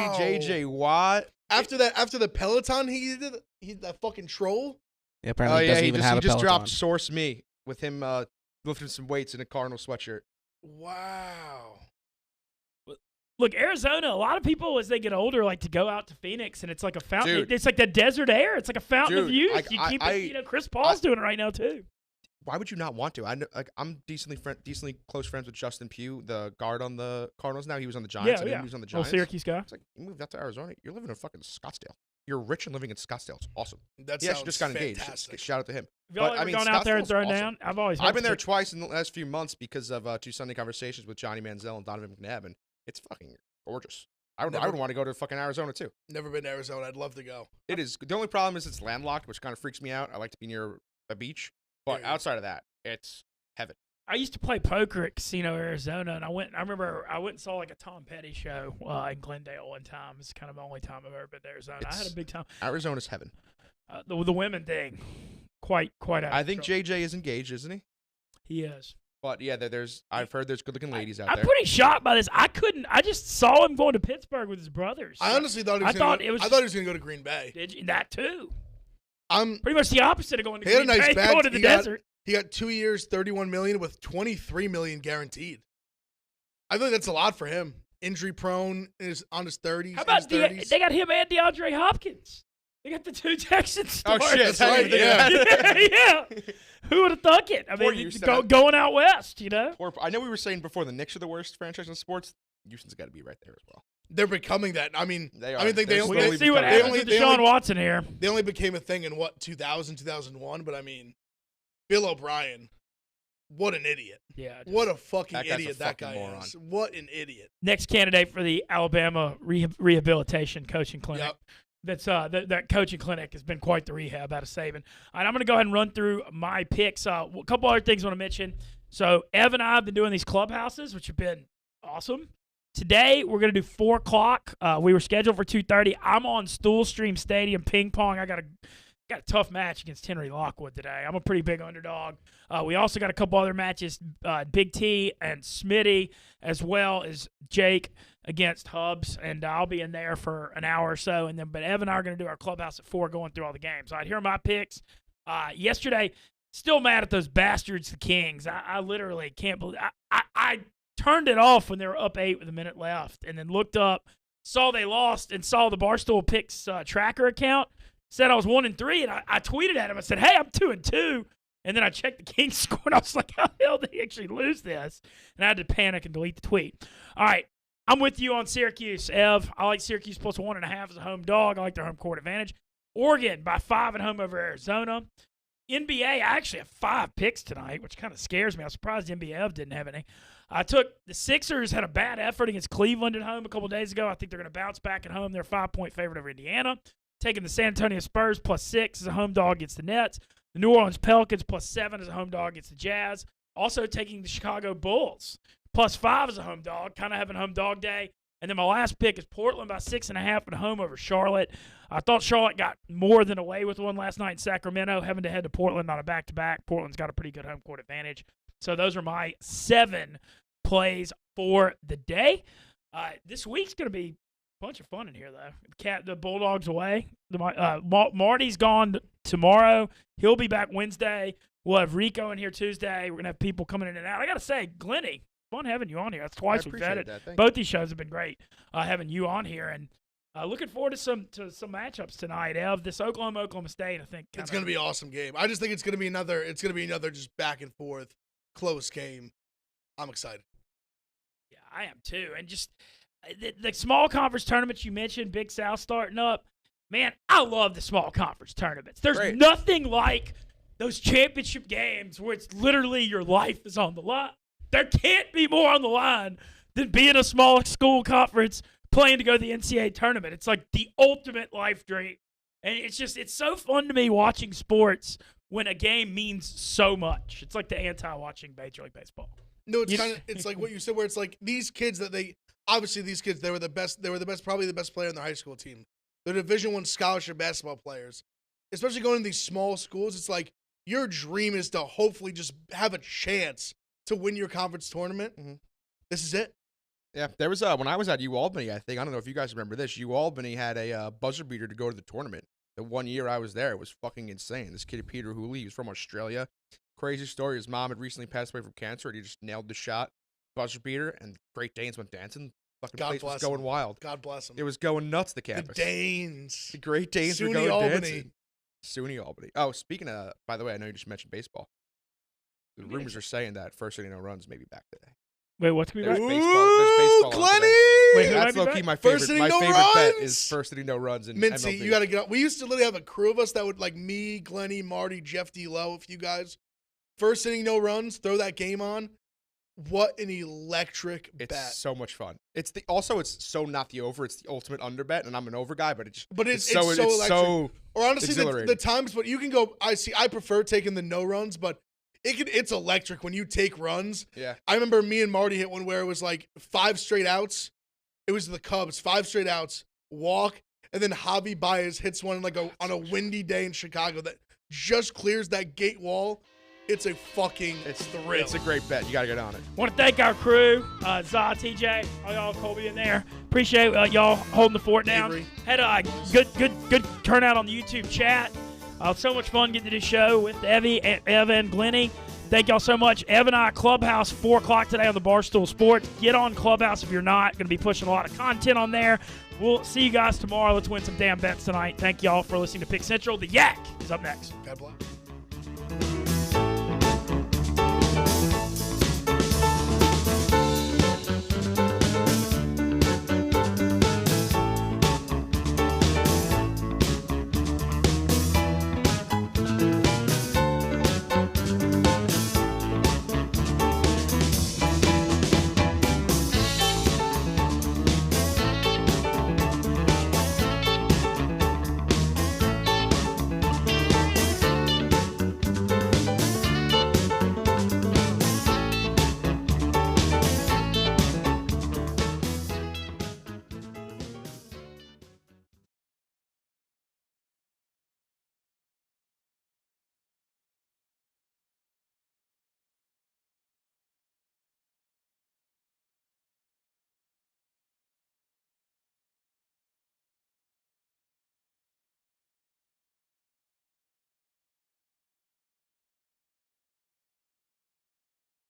Wow. J.J. Watt. After the Peloton, he that fucking troll. Yeah, apparently he doesn't even have he a just Peloton. dropped Source Me with him lifting some weights in a Cardinal sweatshirt. Wow. Look, Arizona, a lot of people as they get older like to go out to Phoenix, and it's like a fountain. Dude. It's like the desert air. It's like a fountain of Dude, youth. You keep it, Chris Paul's doing it right now too. Why would you not want to? I know, I'm decently close friends with Justin Pugh, the guard on the Cardinals now. He was on the Giants. I knew he was on the Little Giants. Syracuse guy. It's like, you moved out to Arizona. You're living in fucking Scottsdale. You're rich and living in Scottsdale. It's awesome. That He sounds actually just got engaged. fantastic. Shout out to him. Have y'all But, ever I mean, gone out there and Scottsdale's thrown awesome. down? I've always. I've been there heard twice in the last few months because of 2 Sunday conversations with Johnny Manziel and Donovan McNabb, and it's fucking gorgeous. I would want to go to fucking Arizona too. Never been to Arizona. I'd love to go. It is. The only problem is it's landlocked, which kind of freaks me out. I like to be near a beach, but Yeah. outside of that, it's heaven. I used to play poker at Casino Arizona, and I remember I went and saw like a Tom Petty show in Glendale one time. It's kind of the only time I've ever been to Arizona. I had a big time. Arizona's heaven. The women thing, quite out of I think control. JJ is engaged, isn't he? He is. But yeah, I've heard there's good-looking ladies out I'm there. pretty shocked by this. I just saw him going to Pittsburgh with his brothers. I honestly thought he was going to go to Green Bay. Did you? That too. I'm pretty much the opposite of going to He had a Green nice Bay, bag. going to the desert. He got 2 years, $31 million with $23 million guaranteed. I think that's a lot for him. Injury prone, is on his 30s. How about his 30s. they got him and DeAndre Hopkins? They got the two Texans Oh stars. shit! That's right, yeah. yeah. Who would have thunk it? I Poor mean, Houston. going out west, you know. I know we were saying before the Knicks are the worst franchise in sports. Houston's got to be right there as well. They're becoming that. I mean, They are. I mean, think They're they We're only, gonna slowly see what becoming happens with they Deshaun only- Watson here. they only became a thing in 2000, 2001. But I mean, Bill O'Brien, what an idiot! Yeah. What a fucking That guy's a idiot that guy fucking moron. is. What an idiot! Next candidate for the Alabama rehabilitation coaching clinic. Yep. That's that coaching clinic has been quite the rehab out of Saban. All right, I'm going to go ahead and run through my picks. A couple other things I want to mention. So Ev and I have been doing these clubhouses, which have been awesome. Today we're going to do 4 o'clock. We were scheduled for 2:30. I'm on Stoolstream Stadium ping pong. I got a tough match against Henry Lockwood today. I'm a pretty big underdog. We also got a couple other matches, Big T and Smitty, as well as Jake against Hubs, and I'll be in there for an hour or so. But Ev and I are going to do our clubhouse at 4, going through all the games. All right, here are my picks. Yesterday, still mad at those bastards, the Kings. I literally can't believe I turned it off when they were up 8 with a minute left, and then looked up, saw they lost, and saw the Barstool Picks tracker account. Said I was 1-3, and I tweeted at him. I said, "Hey, I'm 2-2." And then I checked the Kings score, and I was like, "How the hell did he actually lose this?" And I had to panic and delete the tweet. All right, I'm with you on Syracuse, Ev. I like Syracuse plus 1.5 as a home dog. I like their home court advantage. Oregon by 5 at home over Arizona. NBA, I actually have 5 picks tonight, which kind of scares me. I'm surprised NBA didn't have any. I took the Sixers, had a bad effort against Cleveland at home a couple days ago. I think they're going to bounce back at home. They're a 5-point favorite over Indiana. Taking the San Antonio Spurs plus 6 as a home dog against the Nets. The New Orleans Pelicans plus 7 as a home dog against the Jazz. Also taking the Chicago Bulls plus 5 as a home dog, kind of having home dog day. And then my last pick is Portland by 6.5 at home over Charlotte. I thought Charlotte got more than away with one last night in Sacramento, having to head to Portland on a back-to-back. Portland's got a pretty good home court advantage. So those are my 7 plays for the day. This week's going to be a bunch of fun in here, though. The Bulldogs away. Marty's gone tomorrow. He'll be back Wednesday. We'll have Rico in here Tuesday. We're going to have people coming in and out. I got to say, Glenny, fun having you on here. That's twice we've had it. Both these shows have been great having you on here. And looking forward to some matchups tonight, Ev. This Oklahoma State, I think. It's going to be an awesome game. I just think it's going to be another just back and forth, close game. I'm excited. Yeah, I am too. And just the small conference tournaments you mentioned, Big South starting up. Man, I love the small conference tournaments. There's nothing like those championship games where it's literally your life is on the line. There can't be more on the line than being a small school conference playing to go to the NCAA tournament. It's like the ultimate life dream. And it's so fun to me watching sports when a game means so much. It's like the anti-watching Major League Baseball. No, it's like what you said, where it's like these kids they were the best, probably the best player on their high school team. They're Division I scholarship basketball players. Especially going to these small schools, it's like your dream is to hopefully just have a chance to win your conference tournament. Mm-hmm. This is it. Yeah, there was when I was at UAlbany, I think, I don't know if you guys remember this, UAlbany had a buzzer beater to go to the tournament. The 1 year I was there, it was fucking insane. This kid, Peter Hooley, he was from Australia. Crazy story. His mom had recently passed away from cancer, and he just nailed the shot, buzzer beater, and Great Danes went dancing. Fucking place was going wild. God bless him. It was going nuts, the campus. The Danes. The Great Danes were SUNY going Albany. dancing. SUNY Albany. Oh, speaking of, by the way, I know you just mentioned baseball. The rumors are saying that first inning no runs may be back today. Wait, what's going to be back? There's baseball Glenny! Wait, That's low-key my favorite. My favorite bet is first inning no runs in Mincy, MLB. you got to get up. We used to literally have a crew of us that would, like me, Glenny, Marty, Jeff D. Lowe, a few guys. First inning no runs, throw that game on. What an electric bet. It's so much fun. It's so not the over. It's the ultimate under bet, and I'm an over guy, but it's so electric. Or honestly, exhilarating. the times, but you can go. I prefer taking the no runs, but it's electric when you take runs. Yeah. I remember me and Marty hit one where it was like 5 straight outs. It was the Cubs, 5 straight outs, walk, and then Javi Baez hits one on a windy day in Chicago that just clears that gate wall. It's a fucking thrill. It's a great bet. You got to get on it. Want to thank our crew, Za, TJ, all y'all, Colby in there. Appreciate y'all holding the fort down. Avery. Had a good turnout on the YouTube chat. So much fun getting to do the show with Evie, Evan, Glennie. Thank y'all so much. Ev and I, Clubhouse, 4 o'clock today on the Barstool Sports. Get on Clubhouse if you're not. Going to be pushing a lot of content on there. We'll see you guys tomorrow. Let's win some damn bets tonight. Thank y'all for listening to Pick Central. The Yak is up next. God bless.